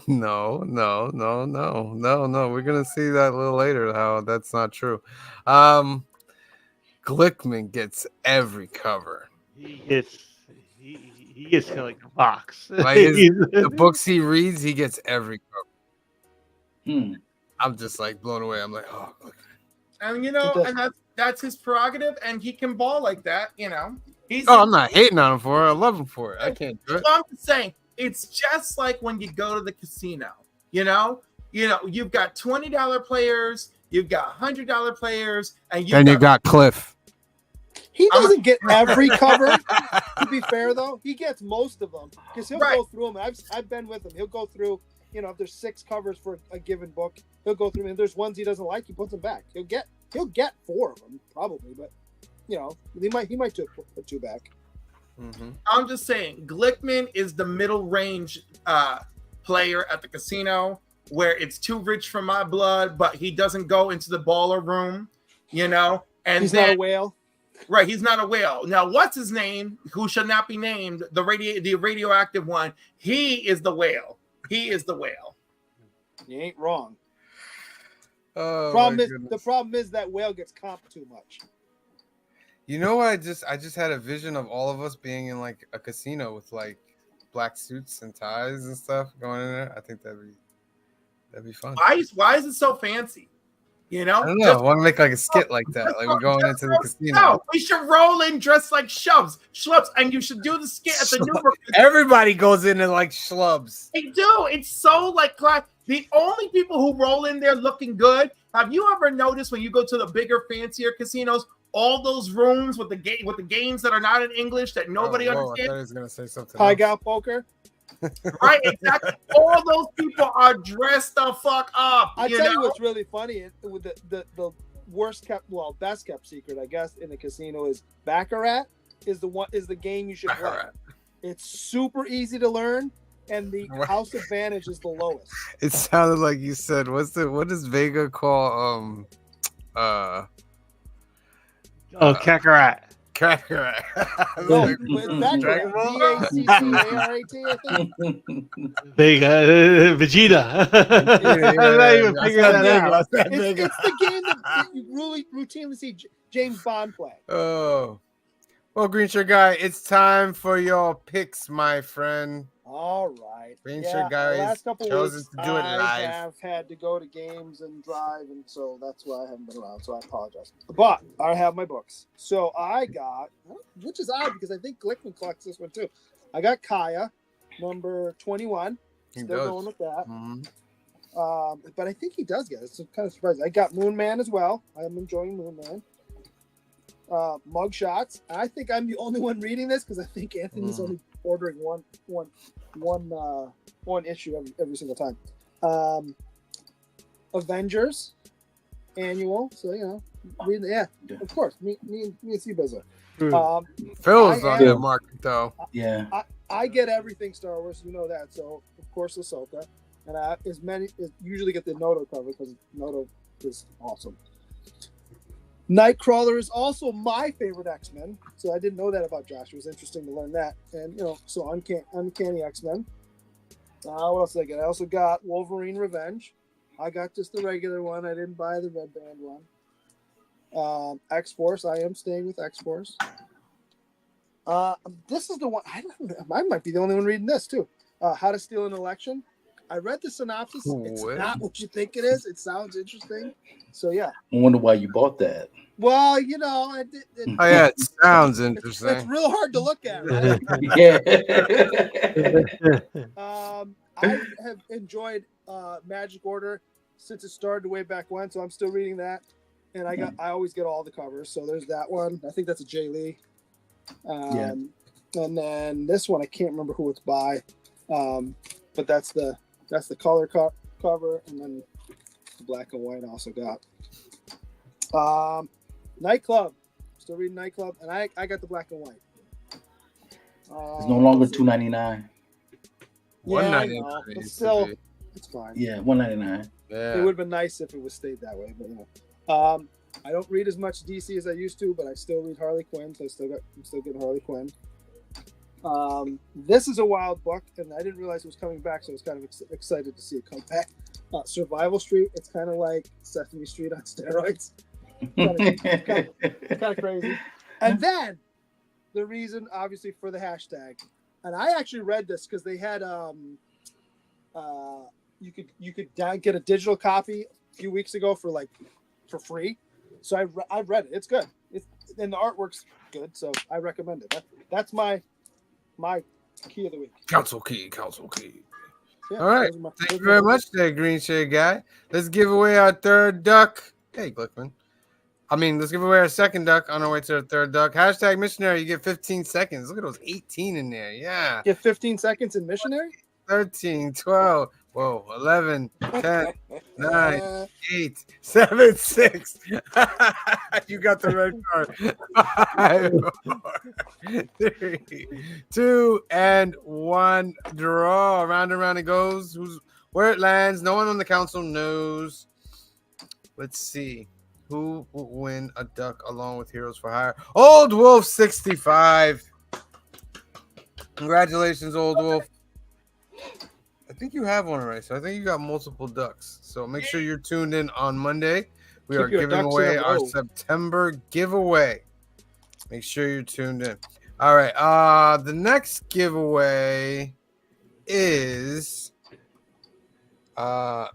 No. We're gonna see that a little later. How that's not true. Glickman gets every cover. He He is filling the box. Like the books he reads, he gets every cover. I'm just like blown away. I'm like, oh, look. And and that's his prerogative, and he can ball like that. He's. Oh, I'm not hating on him for it. I love him for it. I can't do it. So I'm just saying, it's just like when you go to the casino. You've got $20 players, you've got $100 players, and you got Cliff. He doesn't get every cover. To be fair, though, he gets most of them because he'll go through them. I've been with him. He'll go through. If there's 6 covers for a given book, he'll go through. And if there's ones he doesn't like, he puts them back. He'll get 4 of them probably, but he might put 2 back. Mm-hmm. I'm just saying, Glickman is the middle range player at the casino where it's too rich for my blood, but he doesn't go into the baller room, And he's not a whale. Right, he's not a whale. Now, what's his name? Who should not be named? The radioactive one. He is the whale. He is the whale. You ain't wrong. Oh, the problem is that whale gets comped too much. I just had a vision of all of us being in like a casino with like black suits and ties and stuff going in there. I think that'd be fun. Why is it so fancy? I don't know. I want to make like a skit like that. Like we're going into the casino. No, we should roll in dressed like schlubs, and you should do the skit at the Newburgh. Everybody goes in like schlubs. They do. It's so like the only people who roll in there looking good. Have you ever noticed when you go to the bigger, fancier casinos, all those rooms with the games that are not in English that nobody understands? I thought he was gonna say something. High gal poker. Right, exactly. All those people are dressed the fuck up. I tell you what's really funny with the best kept secret, I guess, in the casino is Baccarat is the game you should play. It's super easy to learn, and the house advantage is the lowest. It sounded like you said, what does Vega call Kakarot. Kakarot. No, B-A-C-C-A-R-A-T, I think. Vegeta. I'm not even figuring that out. It's the game that you really routinely see James Bond play. Oh. Well, Green Shirt Guy, it's time for your picks, my friend. All right. Green Shirt Guy the last couple chosen weeks, to do it live. I have had to go to games and drive, and so that's why I haven't been around, so I apologize. But I have my books. So I got, which is odd because I think Glickman collects this one too. I got Kaya, number 21. Still going with that. Mm-hmm. But I think he does get it. It's kind of surprising. I got Moon Man as well. I'm enjoying Moon Man. Mugshots. I think I'm the only one reading this because I think Anthony's only ordering one issue every single time. Avengers annual. So reading. Yeah, of course. Me and C-Bizza. Phil's on the market though. Yeah. I get everything Star Wars. You know that. So of course Ahsoka, and I usually get the Noto cover because Noto is awesome. Nightcrawler is also my favorite X-Men, so I didn't know that about Josh. It was interesting to learn that, and so Uncanny X-Men. What else did I get? I also got Wolverine Revenge. I got just the regular one. I didn't buy the Red Band one. X-Force. I am staying with X-Force. This is the one. I might be the only one reading this too. How to Steal an Election. I read the synopsis. It's not what you think it is. It sounds interesting. So yeah. I wonder why you bought that. Well, I did. Oh yeah, it sounds interesting. It's real hard to look at, right? Yeah. I have enjoyed Magic Order since it started way back when, so I'm still reading that. And I always get all the covers. So there's that one. I think that's a Jay Lee. And then this one I can't remember who it's by. But that's the color cover, and then the black and white I also got. Nightclub. Still reading Nightclub, and I got the black and white. It's no longer $2.99. $1.99. But still, it's fine. Yeah, $1.99. Yeah. It would have been nice if it was stayed that way, but I don't read as much DC as I used to, but I still read Harley Quinn, so I'm still getting Harley Quinn. This is a wild book, and I didn't realize it was coming back, so I was kind of excited to see it come back. Survival Street. It's kind of like Sesame Street on steroids. Kind of crazy. And then the reason, obviously, for the hashtag, and I actually read this because they had you could get a digital copy a few weeks ago for free. So I've read it. It's good. And the artwork's good, so I recommend it. That's my key of the week. Council key. Yeah, All right. Thank you very much, there, Green Shade guy. Let's give away our third duck. Hey, Glickman. Let's give away our second duck on our way to the third duck. Hashtag missionary. You get 15 seconds. Look at those 18 in there. Yeah. Get 15 seconds in missionary? 13, 12, 11, 10, 9, 8, 7, 6. You got the red card. 5, 4, 3, 2, and 1. Draw. Round and round it goes. Where it lands, no one on the council knows. Let's see. Who will win a duck along with Heroes for Hire? Old Wolf 65. Congratulations, Old Wolf. I think you have one already, so I think you got multiple ducks. So make sure you're tuned in on Monday. We are giving away our September giveaway. Make sure you're tuned in. All right. The next giveaway is I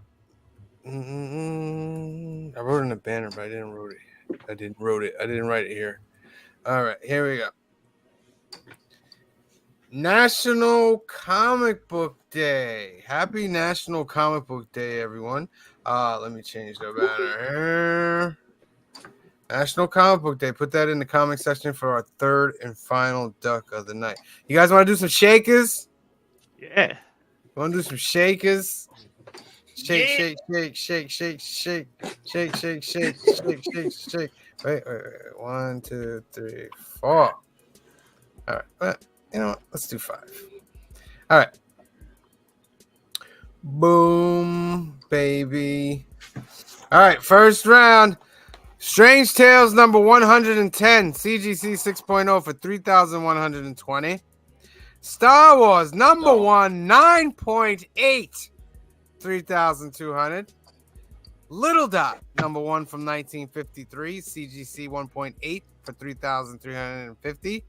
wrote in a banner, but I didn't write it. I didn't write it here. All right, here we go. National Comic Book Day. Happy National Comic Book Day, everyone. Let me change the banner here. National Comic Book Day. Put that in the comment section for our third and final duck of the night. You guys want to do some shakers? Yeah. You want to do some shakers? Shake. Wait. 1, 2, 3, 4. All right. Well, you know what? Let's do 5. All right. Boom, baby. All right. First round. Strange Tales number 110. CGC 6.0 for 3,120. Star Wars number 1, 9.8. 3,200. Little Dot number 1 from 1953, CGC 1.8 for 3,350.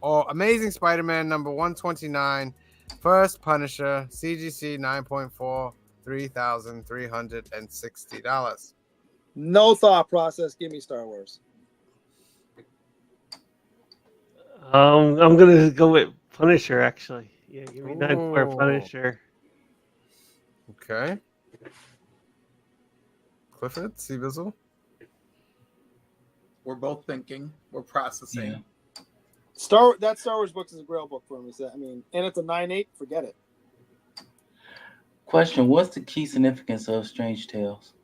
Or Amazing Spider-Man number 129, First Punisher, CGC 9.4, $3,360. No thought process. Give me Star Wars. I'm gonna go with Punisher. Actually, yeah, give me 9 for Punisher. Okay. Clifford, C. Bizzle. We're both thinking. We're processing. Yeah. That Star Wars book is a grail book for me. So, and it's a 9.8. Forget it. Question: what's the key significance of Strange Tales?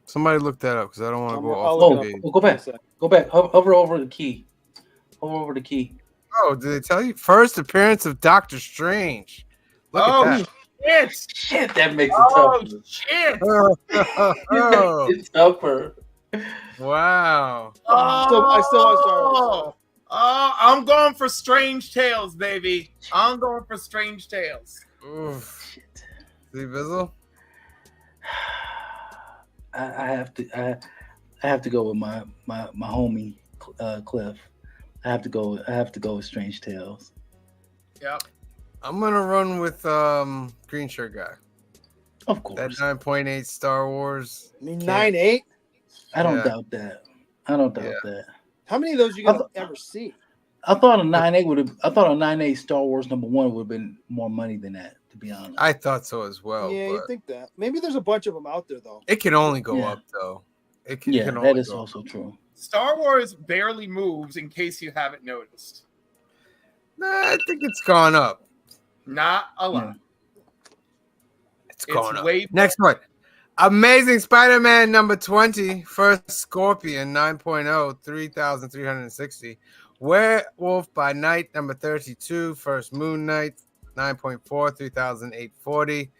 Somebody look that up because I don't want to go off the page. Go back. Hover over the key. Oh, did they tell you? First appearance of Doctor Strange. Look at that. Shit, that makes it tougher. Shit. It's tougher. Wow. I still want Star Wars. I'm going for Strange Tales, baby. I'm going for Strange Tales. Oof. See, Bizzle? I have to go with my homie Cliff. I have to go with Strange Tales. Yep. I'm gonna run with Green Shirt guy. Of course. That 9.8 Star Wars. 9.8? I don't doubt that. that. How many of those you gonna ever see? I thought a 9.8 Star Wars number 1 would have been more money than that, to be honest. I thought so as well. Yeah, you think that. Maybe there's a bunch of them out there though. It can only go up though. That is also true. Star Wars barely moves, in case you haven't noticed. Nah, I think it's gone up. Not a lot. It's gone up. Next one. Amazing Spider-Man number 20, First Scorpion 9.0, 3,360. Werewolf by Night number 32, First Moon Knight 9.4, 3,840.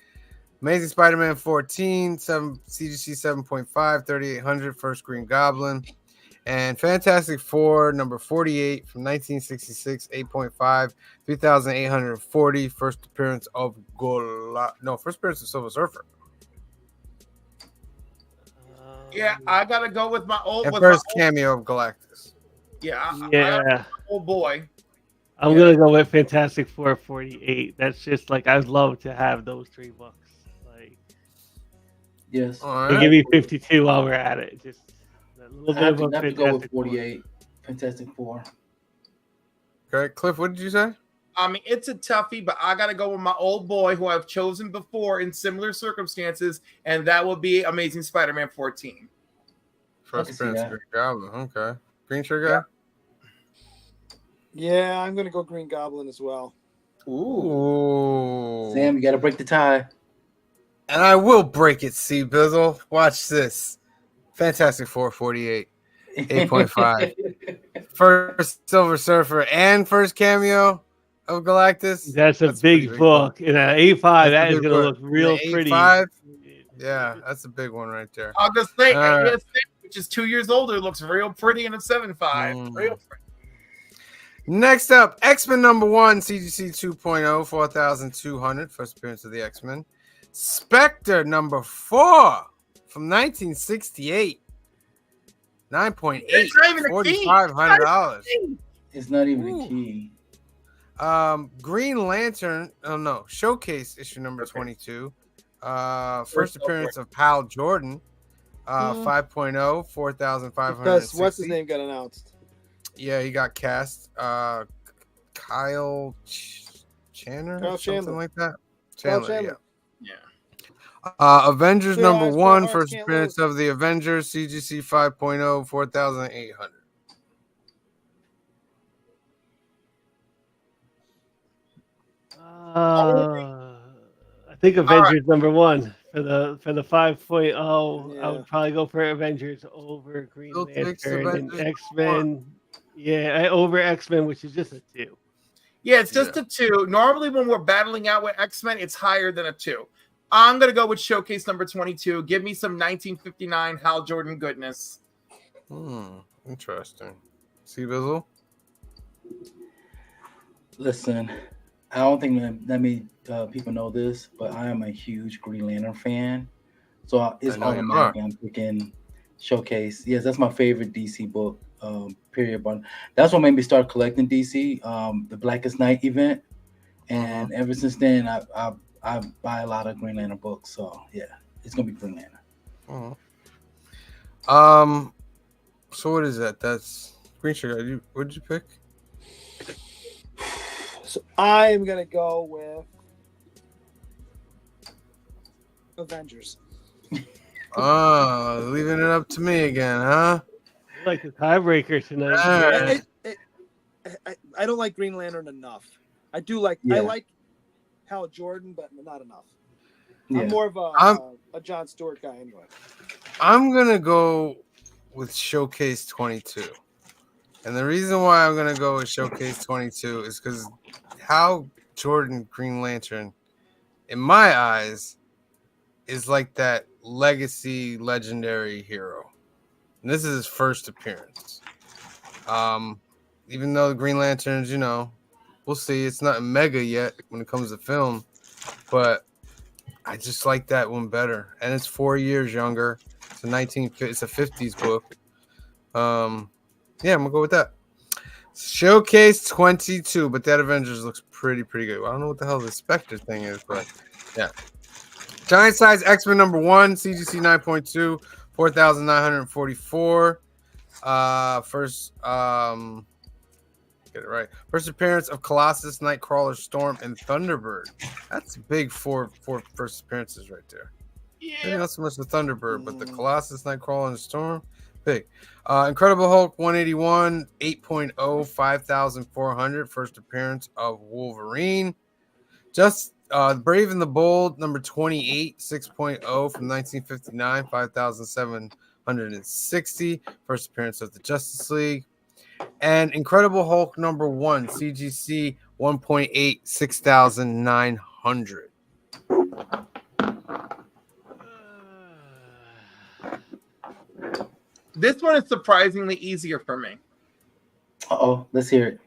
Amazing Spider-Man 14, CGC 7.5, 3,800, First Green Goblin. And Fantastic Four, number 48 from 1966, 8.5, 3,840. First appearance of first appearance of Silver Surfer. Yeah, I gotta go with my old. And with first my old, cameo of Galactus. yeah, I gotta Yeah. go with my old boy. I'm gonna go with Fantastic Four 48. That's just like I'd love to have those 3 books. Like, Yes. and give me 52 while we're at it. Just a little I bit have of to, a I have to go with Fantastic Four. 48. Fantastic Four. Okay, Cliff, what did you say? I mean, it's a toughie, but I gotta go with my old boy who I've chosen before in similar circumstances, and that would be Amazing Spider-Man 14. First appearance of Green Goblin. Okay. Green Shirt guy? Yeah, I'm gonna go Green Goblin as well. Ooh. Sam, you got to break the tie. And I will break it, C Bizzle. Watch this. Fantastic Four 48. 8.5. First Silver Surfer and first cameo of Galactus. That's a big book. And at 8.5, that is gonna look real pretty. 8.5. Yeah, that's a big one right there. I'll just say, All right. which is 2 years older, looks real pretty in a 7.5. Real pretty. Next up, X-Men #1, CGC 2.0, 4,200. First appearance of the X-Men. Spectre #4 from 1968. 9.8. It's not even a key. $4,500. It's not even a key. Green Lantern. Oh no, Showcase issue number 22. First appearance of Hal Jordan. 5.0, 4,500. Because what's his name got announced? Yeah, he got cast. Kyle Chandler, Kyle something Chandler. like that. Kyle Chandler, Chandler. yeah. Avengers Yeah, I #1, can't first lose. appearance of the Avengers, CGC 5.0, 4,800. I think Avengers #1 for the 5.0. I would probably go for Avengers over Green Still takes Lantern and Avengers X-Men. Yeah, over X-Men, which is just a 2. Yeah, it's just a 2. Normally, when we're battling out with X-Men, it's higher than a 2. I'm gonna go with Showcase number 22. Give me some 1959 Hal Jordan goodness. Interesting. See, Bizzle? Listen, I don't think that many people know this, but I am a huge Green Lantern fan. So it's I know you automatic. I'm picking Showcase. Yes, that's my favorite DC book, period. But that's what made me start collecting DC, the Blackest Night event. And ever since then, I buy a lot of Green Lantern books. So, yeah, it's going to be Green Lantern. So what is that? That's Green Shirt. What did you pick? So I am gonna go with Avengers. Leaving it up to me again, huh? Like the tiebreaker tonight. I don't like Green Lantern enough. I do like Yeah. I like Hal Jordan, but not enough. Yeah. I'm more of a John Stewart guy anyway. I'm gonna go with Showcase 22, and the reason why I'm gonna go with Showcase 22 is because Hal Jordan Green Lantern, in my eyes, is like that legacy legendary hero, and this is his first appearance. Even though the Green Lanterns, we'll see, it's not mega yet when it comes to film, but I just like that one better, and it's 4 years younger. It's a 50s book. I'm gonna go with that. Showcase 22, but that Avengers looks pretty good. I don't know what the hell the Spectre thing is, but yeah. Giant size X-Men #1, CGC 9.2, 4,944. First, get it right. First appearance of Colossus, Nightcrawler, Storm, and Thunderbird. That's big for first appearances right there. Maybe not so much the Thunderbird, but the Colossus, Nightcrawler, and Storm, big. Incredible Hulk 181, 8.0, 5,400. First appearance of Wolverine. Just Brave and the Bold, number 28, 6.0 from 1959, 5,760. First appearance of the Justice League. And Incredible Hulk #1, CGC 1.8, 6,900. This one is surprisingly easier for me. Let's hear it.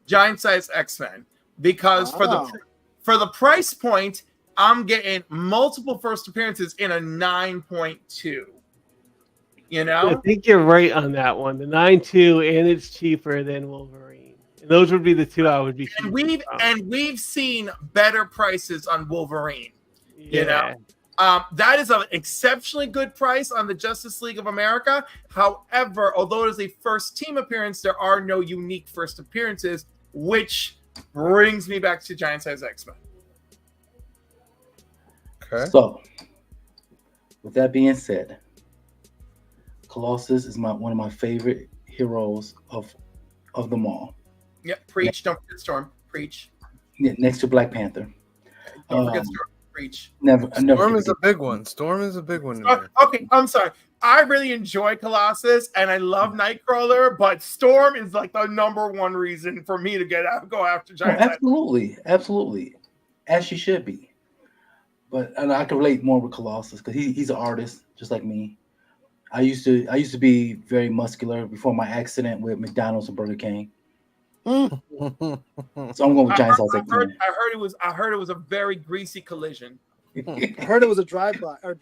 Giant size X-Men, because for the price point, I'm getting multiple first appearances in a 9.2. You I know, think you're right on that one. The 9.2, and it's cheaper than Wolverine. And those would be the two I would be and choosing from. we've seen better prices on Wolverine. You know, Yeah. that is an exceptionally good price on the Justice League of America. However, although it is a first team appearance, there are no unique first appearances, which brings me back to Giant Size X-Men. Okay. So, with that being said, Colossus is one of my favorite heroes of them all. Yep, preach. Don't forget Storm. Preach. Next to Black Panther. Don't forget Storm. Preach. Storm is a big one. Storm is a big one. Okay, I'm sorry. I really enjoy Colossus and I love Nightcrawler, but Storm is like the number one reason for me to go after Giant Size. Absolutely, as she should be. And I can relate more with Colossus because he's an artist just like me. I used to be very muscular before my accident with McDonald's and Burger King. So I'm going with Giant Size X-Men. I heard it was a very greasy collision. I heard it was a drive-by or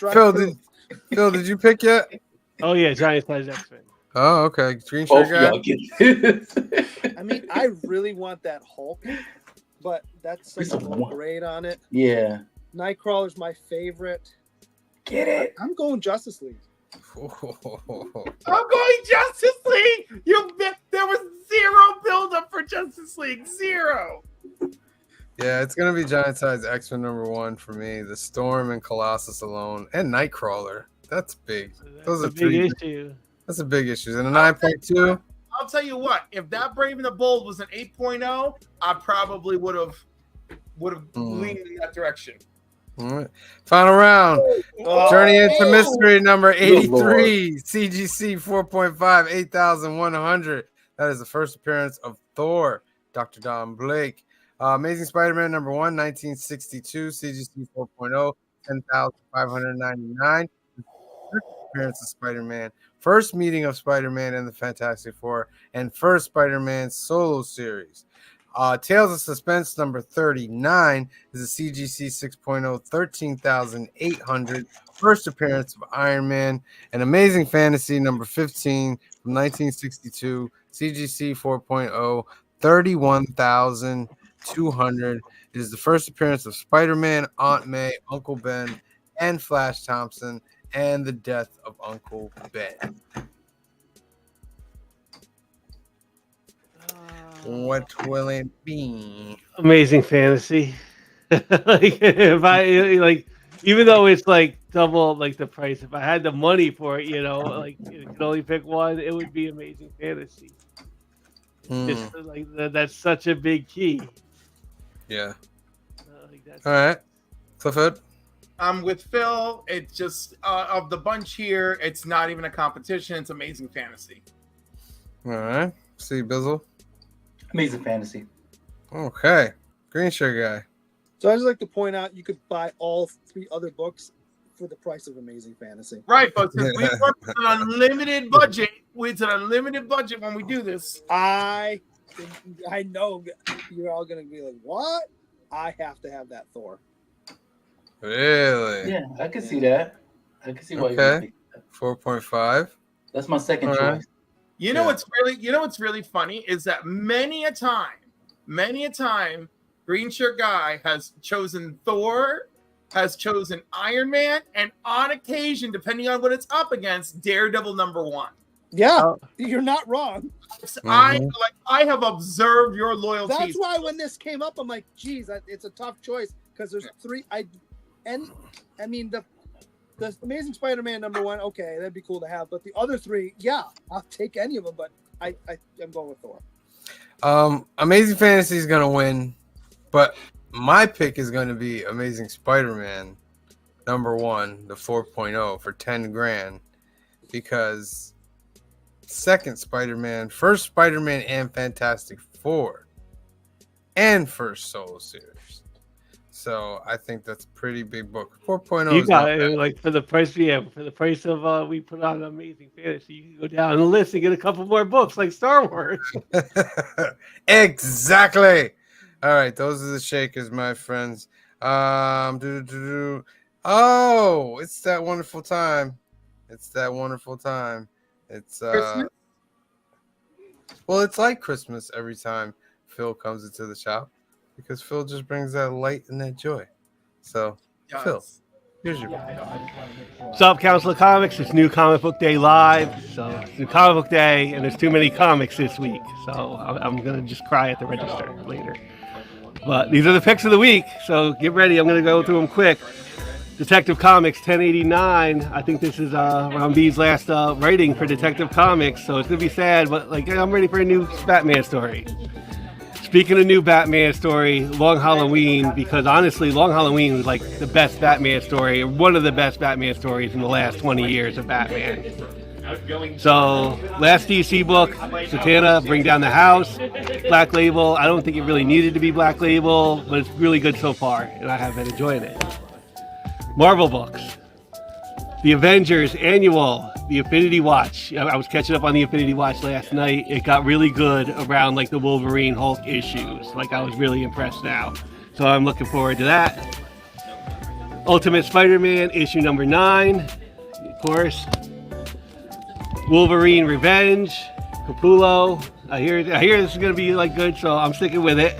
Phil, did you pick yet? Oh yeah, Giant Size X-Men. Oh, okay. Green shirt guy. I mean, I really want that Hulk, but that's such a low grade on it. Yeah. Nightcrawler's my favorite. Get it? I'm going Justice League. I'm going Justice League. There was zero buildup for Justice League. Zero. Yeah, it's gonna be Giant Size X-Men number 1 for me. The Storm and Colossus alone, and Nightcrawler. That's big. Those are three. Issue. That's a big issue. And a 9.2. I'll tell you what. If that Brave and the Bold was an 8.0, I probably would have leaned in that direction. All right. Final round. Journey into Mystery number 83. CGC 4.5, 8,100. That is the first appearance of Thor, Dr. Don Blake. Amazing Spider-Man number 1, 1962. CGC 4.0, 10,599. First appearance of Spider-Man. First meeting of Spider-Man and the Fantastic Four. And first Spider-Man solo series. Tales of Suspense number 39 is a CGC 6.0, 13,800. First appearance of Iron Man. And Amazing Fantasy number 15 from 1962, CGC 4.0, 31,200. It is the first appearance of Spider-Man, Aunt May, Uncle Ben, and Flash Thompson, and the death of Uncle Ben. What will it be? Amazing Fantasy. Like if I like, even though it's like double like the price, if I had the money for it, like you could only pick one, it would be Amazing Fantasy. Just like that's such a big key. Yeah. All right, Clifford. I'm with Phil. It's just of the bunch here, it's not even a competition. It's Amazing Fantasy. All right. See Bizzle. Amazing Fantasy. Okay. Green shirt guy. So I just like to point out you could buy all 3 other books for the price of Amazing Fantasy. Right, but since we work with an unlimited budget, it's an unlimited budget when we do this. I know you're all gonna be like, what? I have to have that Thor. Really? Yeah, I can see that. I can see why. Okay. 4.5. That's my second choice. You know what's really funny is that many a time, Green Shirt Guy has chosen Thor, has chosen Iron Man, and on occasion, depending on what it's up against, Daredevil number 1. Yeah, you're not wrong. I have observed your loyalty. That's why when this came up, I'm like, geez, it's a tough choice because there's 3. I mean the Amazing Spider-Man number 1, okay, that'd be cool to have. But the other 3, yeah, I'll take any of them. But I'm going with Thor. Amazing Fantasy is gonna win, but my pick is gonna be Amazing Spider-Man number 1, the 4.0 for 10 grand, because second Spider-Man, first Spider-Man and Fantastic Four, and first solo series. So I think that's a pretty big book. 4.0. You got it. Like for the price of we put on Amazing Fantasy, you can go down the list and get a couple more books like Star Wars. Exactly. All right, those are the shakers, my friends. Oh, it's that wonderful time. It's that wonderful time. It's Christmas? well, it's like Christmas every time Phil comes into the shop because Phil just brings that light and that joy. So, Phil, here's your. What's up, Council of Comics? It's New Comic Book Day Live. So it's New Comic Book Day, and there's too many comics this week. So I'm going to just cry at the register later. But these are the picks of the week, so get ready. I'm going to go through them quick. Detective Comics 1089. I think this is Ron B's last writing for Detective Comics, so it's going to be sad, but like I'm ready for a new Batman story. Speaking of new Batman story, Long Halloween, because honestly, Long Halloween was like the best Batman story, one of the best Batman stories in the last 20 years of Batman. So, last DC book, Satana, Bring Down the House, Black Label. I don't think it really needed to be Black Label, but it's really good so far, and I have been enjoying it. Marvel books. The Avengers Annual, the Infinity Watch. I was catching up on the Infinity Watch last night. It got really good around like the Wolverine Hulk issues. Like I was really impressed now. So I'm looking forward to that. Ultimate Spider-Man issue number 9, of course. Wolverine Revenge, Capullo. I hear this is gonna be like good, so I'm sticking with it.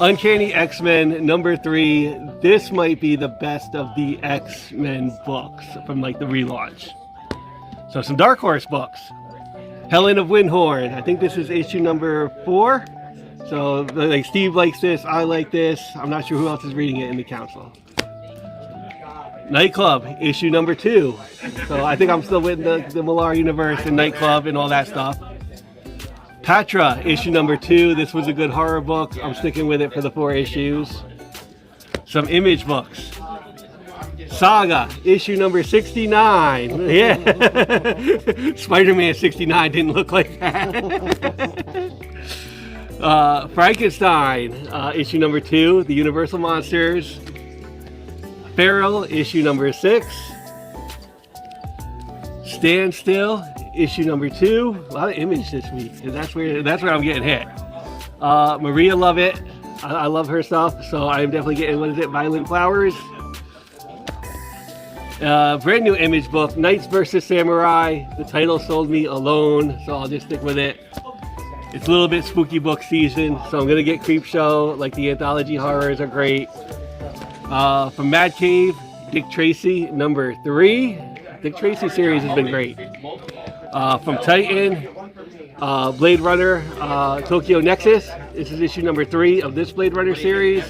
Uncanny X-Men number 3. This might be the best of the X-Men books from like the relaunch. So some Dark Horse books. Helen of Windhorn. I think this is issue number 4. So like Steve likes this, I like this. I'm not sure who else is reading it in the council. Nightclub, issue number 2. So I think I'm still with the Millar universe and Nightclub and all that stuff. Patra, issue number 2. This was a good horror book. I'm sticking with it for the 4 issues. Some Image books. Saga, issue number 69. Yeah. Spider-Man 69 didn't look like that. Frankenstein, issue number 2. The Universal Monsters. Feral, issue number 6. Stand Still, issue number 2. A lot of Image this week. And that's where I'm getting hit. Maria Lovett. I love her stuff, so I'm definitely getting, what is it, Violent Flowers. Brand new Image book, Knights vs. Samurai. The title sold me alone, so I'll just stick with it. It's a little bit spooky book season, so I'm gonna get Creepshow. Like the anthology horrors are great. From Mad Cave, Dick Tracy number 3. Dick Tracy series has been great. From Titan, Blade Runner, Tokyo Nexus. This is issue number 3 of this Blade Runner series.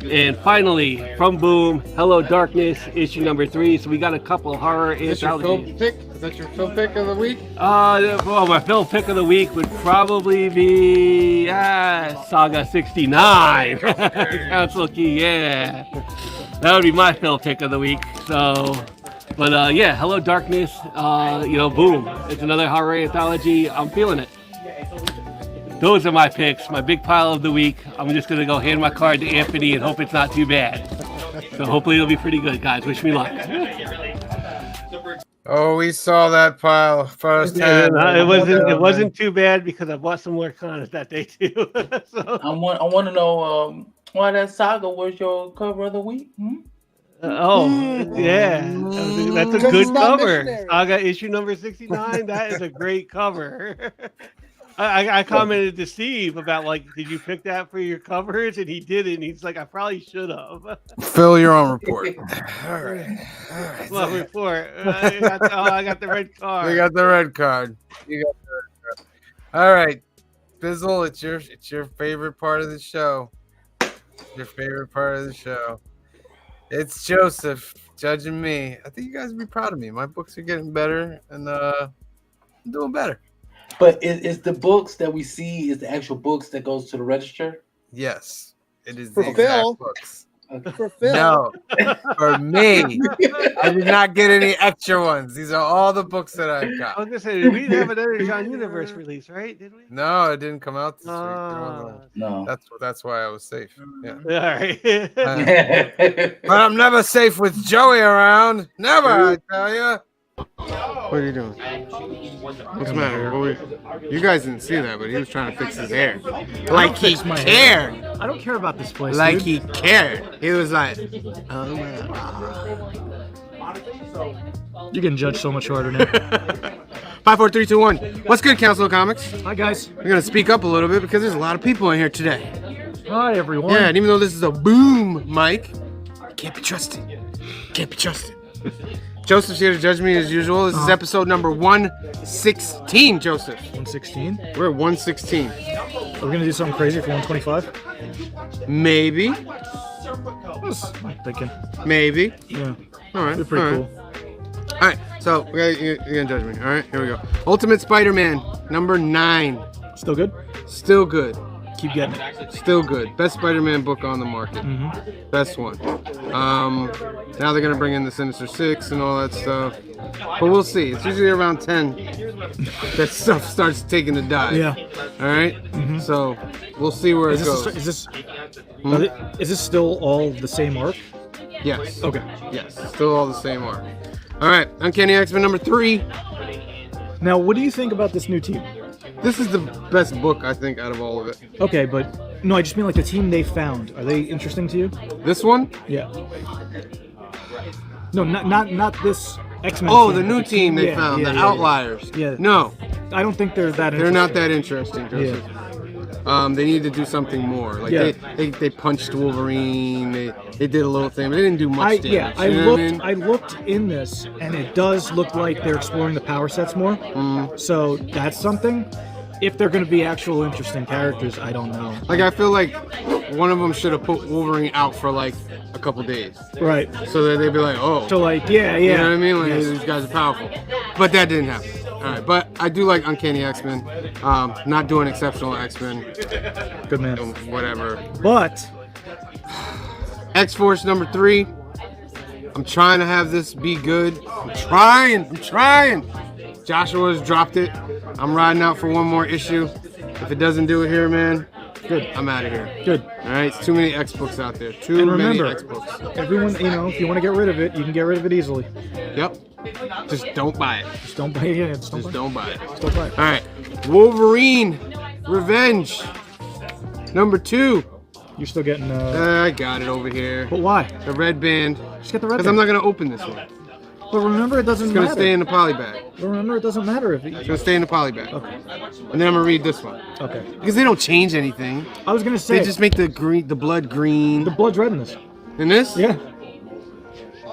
And finally, from Boom, Hello Darkness, issue number 3. So we got a couple horror anthologies. Is that your film pick of the week? Well, my film pick of the week would probably be Saga 69. Council Key, yeah. That would be my film pick of the week. So, but yeah, Hello Darkness, Boom. It's another horror anthology. I'm feeling it. Those are my picks, my big pile of the week. I'm just going to go hand my card to Anthony and hope it's not too bad. So hopefully it'll be pretty good, guys. Wish me luck. Oh, we saw that pile firsthand. It wasn't too bad because I bought some more comics that day too. So. I want to know why that Saga was your cover of the week. Yeah, that's a good cover. Saga issue number 69. That is a great cover. I commented to Steve about did you pick that for your covers? And he did it. And he's like, I probably should have. Fill your own report. All right. Well, report. I got the red card. You got the red card. All right, Bizzle, it's your favorite part of the show. Your favorite part of the show. It's Joseph judging me. I think you guys would be proud of me. My books are getting better, and I'm doing better. But is the books that we see is the actual books that goes to the register? Yes, it is for the Phil. exact books. For Phil. No, for me. I did not get any extra ones. These are all the books that I've got. I was gonna say we didn't have another John Universe release, right? Did we? No, it didn't come out this week. No. That's why I was safe. Yeah. All right. But I'm never safe with Joey around. Never, I tell you. What are you doing? What's the matter? You guys didn't see that, but he was trying to fix his hair. Like he cared. I don't care about this place. Like dude. he cared. He was like, oh You're getting judged so much harder now. 5, 4, 3, 2, 1. What's good, Council of Comics? Hi, guys. We're gonna speak up a little bit because there's a lot of people in here today. Hi, everyone. Yeah, and even though this is a boom mic, can't be trusted. Can't be trusted. Joseph's here to judge me as usual. This is episode number 116, Joseph. 116? We're at 116. Are we gonna do something crazy for 125? Maybe. I'm thinking. Maybe. Yeah. All right. Be pretty all right. cool. All right, so you're gonna judge me. All right, here we go. Ultimate Spider-Man, number 9. Still good? Still good. Keep getting it. Still good. Best Spider-Man book on the market. Best one. Now they're gonna bring in the Sinister Six and all that stuff, but we'll see. It's usually around 10 that stuff starts taking a dive. Yeah. All right. So we'll see where it goes. Is this still all the same arc? Yes. Okay. Yes. Still all the same arc. All right. Uncanny X-Men number 3. Now, what do you think about this new team? This is the best book, I think, out of all of it. Okay, but no, I just mean like the team they found. Are they interesting to you? This one? Yeah. No, not this X-Men. Oh, team, the but new team they found, the Outliers. Yeah. No. I don't think they're that interesting. They're not that interesting, Joseph. They need to do something more. Like they punched Wolverine. They did a little thing, but they didn't do much damage. I looked in this, and it does look like they're exploring the power sets more. So that's something. If they're going to be actual interesting characters, I don't know. Like I feel like one of them should have put Wolverine out for like a couple days. Right. So that they'd be like, oh. So like, yeah. You know what I mean? Like these guys are powerful. But that didn't happen. All right, but I do like Uncanny X-Men. Not doing exceptional X-Men. Good man. Whatever. But X-Force number 3. I'm trying to have this be good. I'm trying. Joshua's dropped it. I'm riding out for one more issue. If it doesn't do it here, man, good. I'm out of here. Good. All right, it's too many X books out there. And remember, many X books. Everyone, if you want to get rid of it, you can get rid of it easily. Yep. Just don't buy it. Just don't buy it. Yeah, Just don't buy it. Just don't buy it. All right, Wolverine, Revenge, number 2. You're still getting. I got it over here. But why? The red band. Just get the red band. Because I'm not gonna open this one. But remember, it doesn't matter. It's gonna stay in the poly bag. But remember, it doesn't matter if It's gonna stay in the poly bag. Okay. And then I'm gonna read this one. Okay. Because they don't change anything. I was gonna say they just make the blood green. The blood's red in this. In this? Yeah.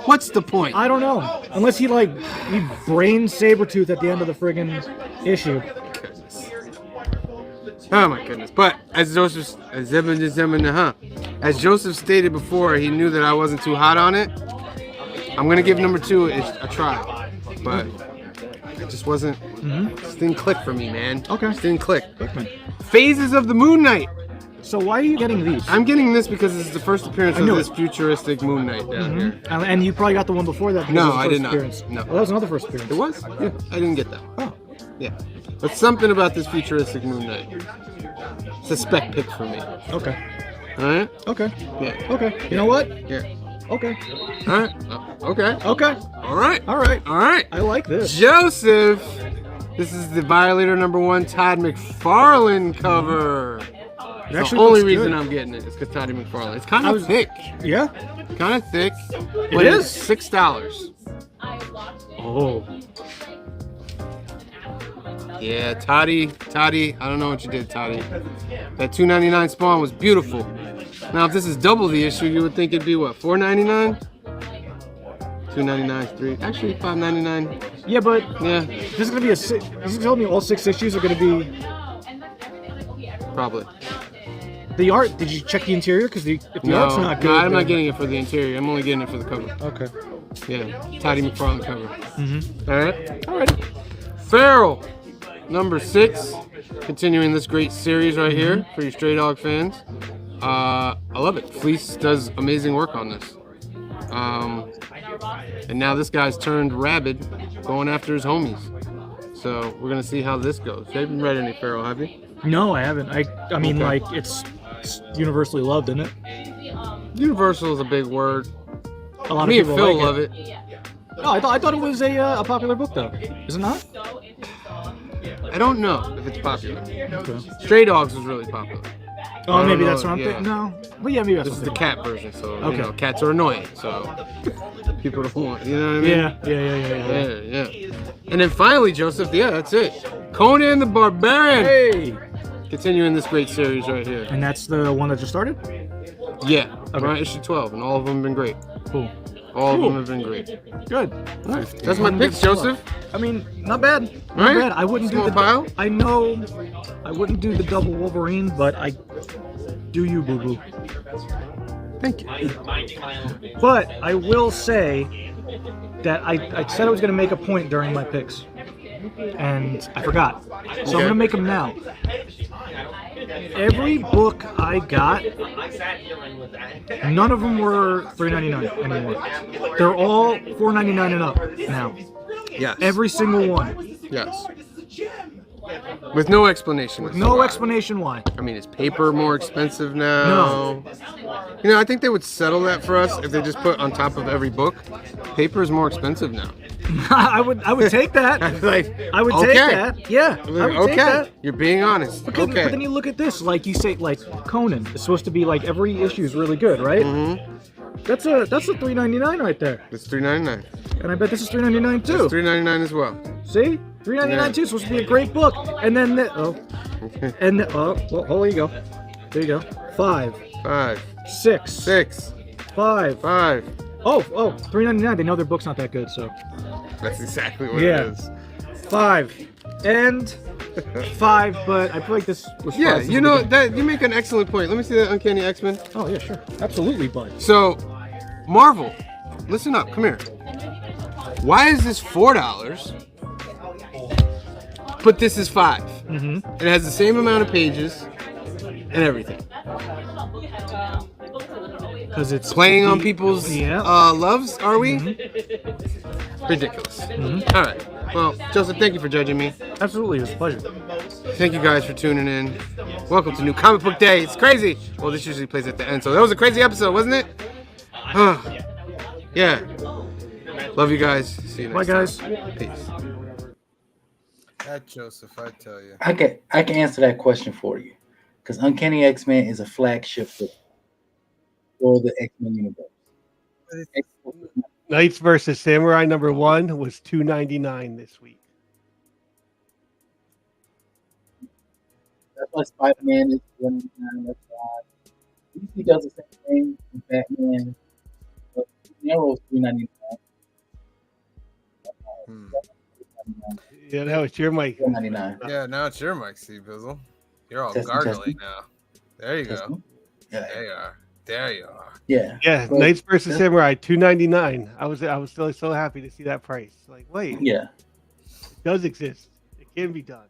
What's the point? I don't know. Unless he brains Sabretooth at the end of the friggin' issue. Oh my goodness. But as Joseph stated before, he knew that I wasn't too hot on it. I'm gonna give number 2 a try. But it just wasn't just didn't click for me, man. Okay. Just didn't click. Phases of the Moon Knight. So why are you getting these? I'm getting this because this is the first appearance of this futuristic Moon Knight down here. And you probably got the one before that. No, I did not. Appearance. No. Oh, that was another first appearance. It was? Yeah, I didn't get that. Oh. Yeah. But something about this futuristic Moon Knight. It's a spec pick for me. Okay. Alright? Okay. Yeah. Okay. You know what? Yeah. Okay. Alright. Okay. Okay. Alright. Alright. Alright. I like this. Joseph! This is the Violator number 1 Todd McFarlane cover. It's the only reason I'm getting it is because Todd McFarlane. It's kind of thick. Yeah? Kind of thick. It is? $6. Oh. Yeah, Toddy, I don't know what you did, Toddy. That $2.99 Spawn was beautiful. Now, if this is double the issue, you would think it'd be what, $4.99? $2.99, $3, actually $5.99. Yeah, but yeah, this is gonna be this is telling me all 6 issues are gonna be. Probably. The art. Did you check the interior? Because if the art's not good, no, I'm not getting it for the interior. I'm only getting it for the cover. Okay. Yeah, Toddy McFarlane cover. All right. Alrighty. Feral, number 6, continuing this great series right here for you Stray Dog fans. I love it. Fleece does amazing work on this. And now this guy's turned rabid, going after his homies. So we're gonna see how this goes. You haven't read any Feral, have you? No, I haven't. I mean, like it's universally loved, isn't it? Universal is a big word. A lot Me of and people Phil like love it. Oh, I thought it was a popular book though. Is it not? I don't know if it's popular. Okay. Stray Dogs was really popular. Oh, maybe don't that's know, what I'm yeah. thinking. No, but yeah, maybe that's This is what the I'm cat version, so Okay. you know, cats are annoying, so people don't want, you know what I mean? Yeah. And then finally, Joseph, that's it. Conan the Barbarian. Hey. Continuing this great series right here. And that's the one that just started? Yeah, Okay. we're on issue 12, and all of them have been great. Cool. All of Cool. them have been great. Good. All right. That's my picks, Joseph. I mean, not bad. Not Right? bad. I wouldn't Small do the pile? I know I wouldn't do the double Wolverine, but I do you, boo boo. Thank you. But I will say that I said I was going to make a point during my picks, and I forgot. So I'm going to make them now. Every book I got, none of them were $3.99 anymore. They're all $4.99 and up now. Yes. Every single one. Yes. With no explanation. With no explanation why. I mean, is paper more expensive now? No. You know, I think they would settle that for us if they just put on top of every book. Paper is more expensive now. I would take that. I would take that. Yeah. I would take that. You're being honest. But Okay. then you look at this, like you say, like Conan. It's supposed to be like every issue is really good, right? Mm-hmm. That's a $3.99 right there. It's $3.99. And I bet this is $3.99 too. It's $3.99 as well. See, $3.99 too. Supposed to be a great book. And then well, here you go. There you go. 5, 6, 5. Oh, $3.99. They know their book's not that good, so. That's exactly what Yeah. it is. 5 and 5, but I feel like this was. Yeah, five since you the know beginning. that you make an excellent point. Let me see that Uncanny X-Men. Oh yeah, sure, absolutely, bud. So, Marvel, listen up. Come here. Why is this $4? But this is $5. Mm-hmm. It has the same amount of pages and everything. Because it's Playing on people's loves, are we? Mm-hmm. Ridiculous. All right. Well, Joseph, thank you for judging me. Absolutely, it was a pleasure. Thank you guys for tuning in. Welcome to New Comic Book Day. It's crazy. Well, this usually plays at the end, so that was a crazy episode, wasn't it? Yeah. Love you guys. See you next Bye, guys. time. Peace. That Joseph, I tell you. I can answer that question for you, because Uncanny X-Men is a flagship book for the X-Men universe. Knights versus Samurai #1 was $2.99 this week. That's why Spider-Man is $1.99. That's why DC does the same thing with Batman. But Arrow's $3.99. Yeah, that was your mic. $4.99. Yeah, now it's your mic, Steve Bizzle. You're all Testing, gargly testing. now. There you go. Testing. Yeah. There you are. There you are. Yeah. Yeah, But- Knights versus Samurai $2.99. I was still so happy to see that price. Like, wait, Yeah. it does exist. It can be done.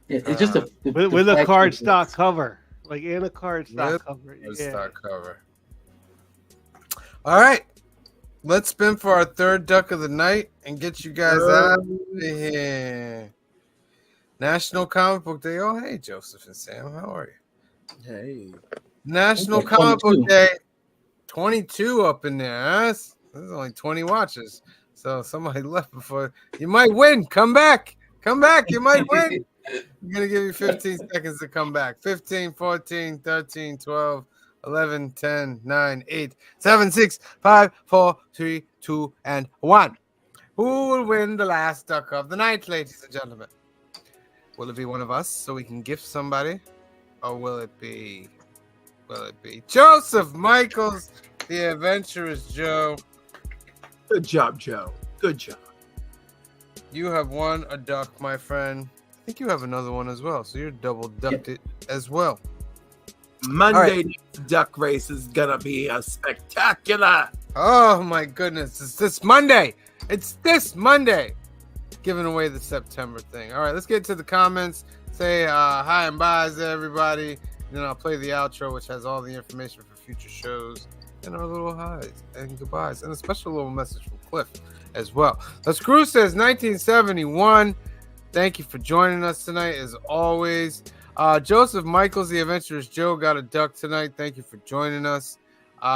Yeah, it's just the With a flagship card books. stock cover, like in a card stock With cover. a Yeah. stock cover. All right. Let's spin for our third duck of the night and get you guys out of here. National Comic Book Day. Oh, hey, Joseph and Sam. How are you? Hey. National Okay, Comic 22. Book Day. 22 up in there. Huh? There's only 20 watches. So somebody left before. You might win. Come back. Come back. You might win. I'm going to give you 15 seconds to come back. 15, 14, 13, 12, 11, 10, 9, 8, 7, 6, 5, 4, 3, 2, and 1. Who will win the last duck of the night, ladies and gentlemen? Will it be one of us so we can gift somebody? Or will it be Joseph Michaels, the Adventurous Joe? Good job, Joe. Good job. You have won a duck, my friend. I think you have another one as well, so you're double ducked it as well. Monday night's duck race is gonna be a spectacular. Oh my goodness, it's this Monday. It's this Monday. Giving away the September thing. All right, let's get to the comments. Say hi and byes to everybody. Then I'll play the outro, which has all the information for future shows and our little highs and goodbyes, and a special little message from Cliff as well. The Screw says 1971. Thank you for joining us tonight, as always. Joseph Michaels, the Adventurous Joe, got a duck tonight. Thank you for joining us. Jay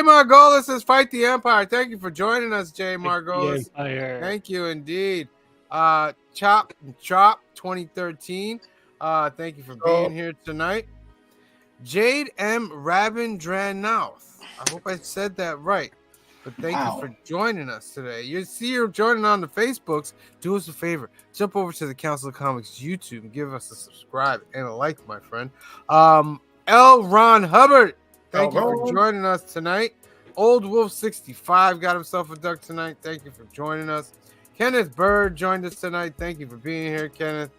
Margolis says, "Fight the Empire." Thank you for joining us, Jay Margolis. Empire. Thank you indeed. Chop 2013. Thank you for being here tonight. Jade M. Rabindranath. I hope I said that right. But thank you for joining us today. You're joining on the Facebooks. Do us a favor. Jump over to the Council of Comics YouTube and give us a subscribe and a like, my friend. L. Ron Hubbard. Thank you for joining us tonight. Old Wolf 65 got himself a duck tonight. Thank you for joining us. Kenneth Bird joined us tonight. Thank you for being here, Kenneth.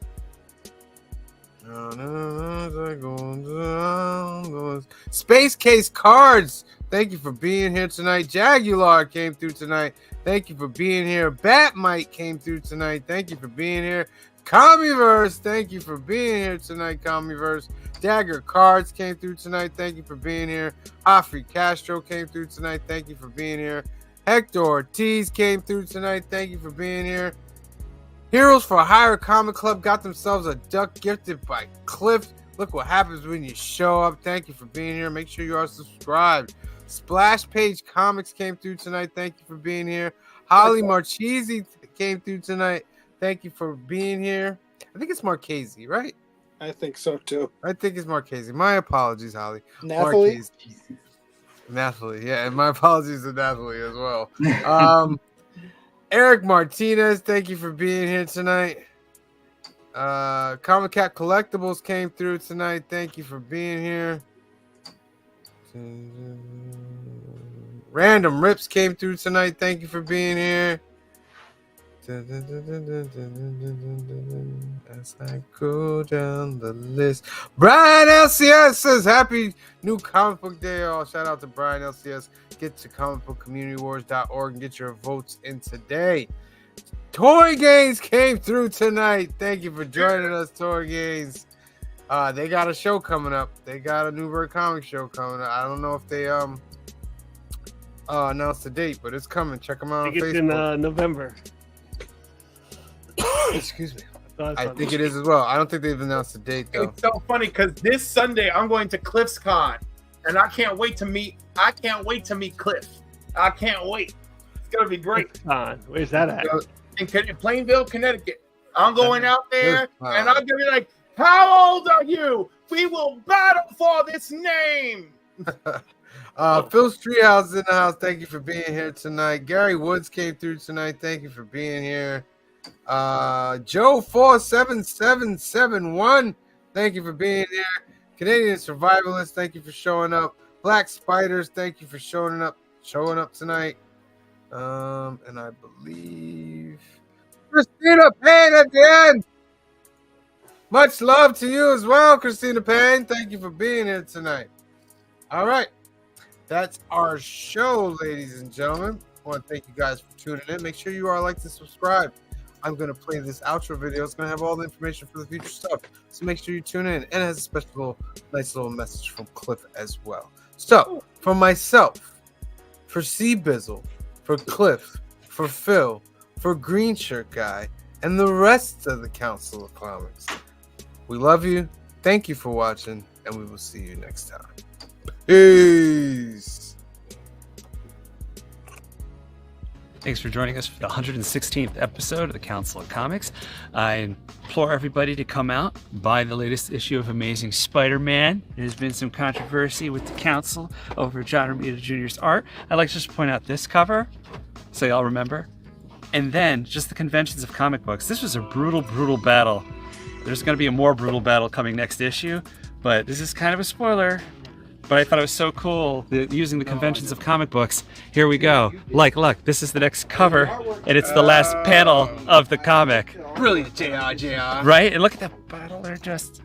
Space Case Cards. Thank you for being here tonight. Jagular came through tonight. Thank you for being here. Batmite came through tonight. Thank you for being here. Comiverse. Thank you for being here tonight, Comiverse. Dagger Cards came through tonight. Thank you for being here. Afri Castro came through tonight. Thank you for being here. Hector Ortiz came through tonight. Thank you for being here. Heroes for Hire Comic Club got themselves a duck gifted by Cliff. Look what happens when you show up. Thank you for being here. Make sure you are subscribed. Splash Page Comics came through tonight. Thank you for being here. Holly Marchese came through tonight. Thank you for being here. I think it's Marchese, right? I think so too. I think it's Marchese. My apologies, Holly. Nathalie? Nathalie, yeah, and my apologies to Nathalie as well. Eric Martinez, thank you for being here tonight. Comic Cat Collectibles came through tonight. Thank you for being here. Random Rips came through tonight. Thank you for being here. As I go down the list, Brian LCS says happy new comic book day, all. Shout out to Brian LCS. Get to comicbookcommunitywars.org and get your votes in today. Toy Gains came through tonight. Thank you for joining us, Toy Gains. They got a show coming up. They got a Newburgh comic show coming up. I don't know if they announced the date, but it's coming. Check them out on Facebook. It's in November. Excuse me. I think it is as well. I don't think they've announced the date though. It's so funny because this Sunday I'm going to Cliff's Con, and I can't wait to meet Cliff. I can't wait. It's gonna be great. Where's that at? In Plainville, Connecticut. I'm going out there, and I'm gonna be like, "How old are you? We will battle for this name." Phil Streethouse is in the house. Thank you for being here tonight. Gary Woods came through tonight. Thank you for being here. Joe 47771, thank you for being here. Canadian Survivalist, thank you for showing up. Black Spiders, thank you for showing up tonight. And I believe Christina Payne at the end. Much love to you as well, Christina Payne. Thank you for being here tonight. All right, that's our show, ladies and gentlemen. I want to thank you guys for tuning in. Make sure you are like to subscribe. I'm going to play this outro video. It's going to have all the information for the future stuff. So make sure you tune in. And it has a special, nice little message from Cliff as well. So, for myself, for C-Bizzle, for Cliff, for Phil, for Green Shirt Guy, and the rest of the Council of Comics, we love you. Thank you for watching. And we will see you next time. Peace. Thanks for joining us for the 116th episode of the Council of Comics. I implore everybody to come out, buy the latest issue of Amazing Spider-Man. There's been some controversy with the Council over John Romita Jr.'s art. I'd like to just point out this cover, so y'all remember. And then, just the conventions of comic books. This was a brutal, brutal battle. There's going to be a more brutal battle coming next issue, but this is kind of a spoiler. But I thought it was so cool using the conventions of comic books. Here we go. Look, this is the next cover, and it's the last panel of the comic. Brilliant, JR. Right? And look at that battle. They're just,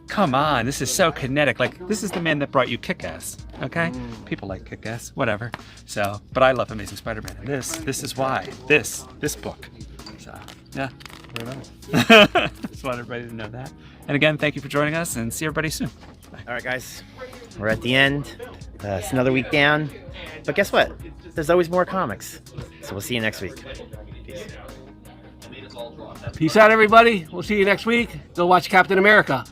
come on. This is so kinetic. Like, this is the man that brought you Kick-Ass. Okay? People like Kick-Ass, whatever. So, but I love Amazing Spider-Man. And this is why. This book. So, yeah. Just want everybody to know that. And again, thank you for joining us, and see everybody soon. Bye. All right, guys. We're at the end. It's another week down. But guess what? There's always more comics. So we'll see you next week. Peace. Peace out, everybody. We'll see you next week. Go watch Captain America.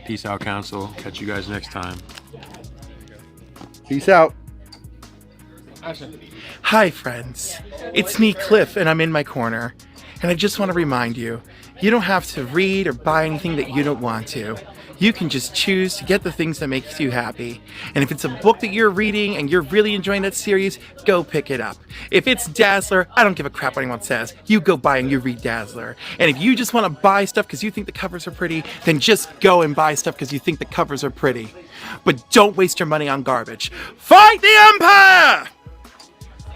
Peace out, Council. Catch you guys next time. Peace out. Hi, friends. It's me, Cliff, and I'm in my corner. And I just want to remind you, you don't have to read or buy anything that you don't want to. You can just choose to get the things that make you happy. And if it's a book that you're reading and you're really enjoying that series, go pick it up. If it's Dazzler, I don't give a crap what anyone says. You go buy and you read Dazzler. And if you just want to buy stuff because you think the covers are pretty, then just go and buy stuff because you think the covers are pretty. But don't waste your money on garbage. Fight the Empire!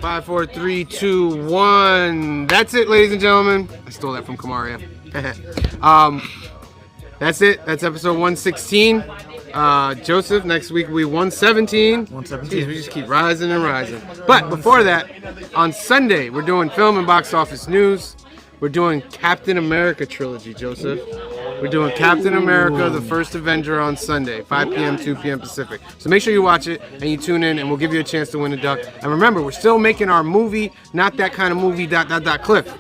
5, 4, 3, 2, 1. That's it, ladies and gentlemen. I stole that from Kamaria. That's it. That's episode 116. Joseph, next week will be 117. 117. Jeez, we just keep rising and rising. But before that, on Sunday, we're doing film and box office news. We're doing Captain America trilogy, Joseph. We're doing Captain America, the First Avenger on Sunday, 5 p.m., 2 p.m. Pacific. So make sure you watch it and you tune in and we'll give you a chance to win a duck. And remember, we're still making our movie, not that kind of movie, ... Cliff.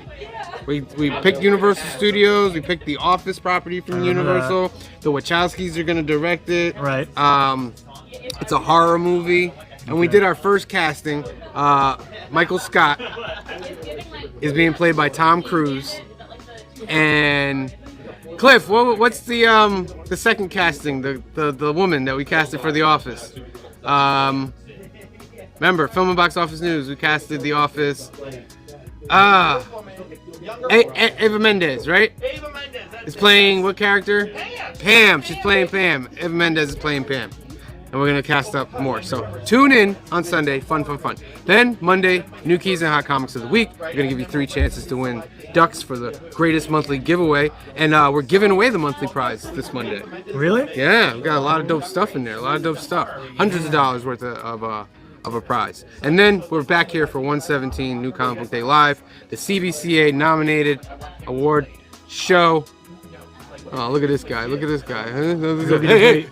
We picked Universal Studios. We picked the Office property from Universal. The Wachowskis are gonna direct it. Right. It's a horror movie, and we did our first casting. Michael Scott is being played by Tom Cruise, and Cliff. What's the second casting? The woman that we casted for The Office. Remember, Film and Box Office News. We casted The Office. Eva Mendes, right? Is playing what character? Pam. She's playing Pam. Eva Mendes is playing Pam. And we're going to cast up more. So tune in on Sunday. Fun. Then Monday, New Keys and Hot Comics of the Week. We're going to give you 3 chances to win ducks for the greatest monthly giveaway. And we're giving away the monthly prize this Monday. Really? Yeah, we've got a lot of dope stuff in there. A lot of dope stuff. Hundreds of dollars worth of a prize. And then we're back here for 117 New Comic Book Day Live, the CBCA nominated award show. Oh, look at this guy. Look at this guy. Hey.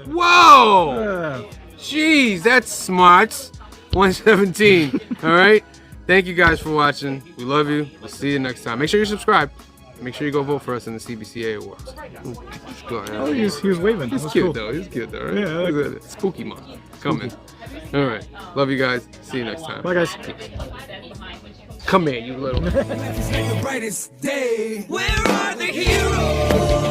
Whoa. Jeez, that's smart. 117. All right. Thank you guys for watching. We love you. We'll see you next time. Make sure you subscribe. Make sure you go vote for us in the CBCA Awards. Oh, he was waving. He's cute, though. He's cute, though, right? Yeah, I like Look at it. Spooky month. Coming. All right. Love you guys. See you next time. Bye, guys. Come here, you little. The brightest day. Where are the heroes?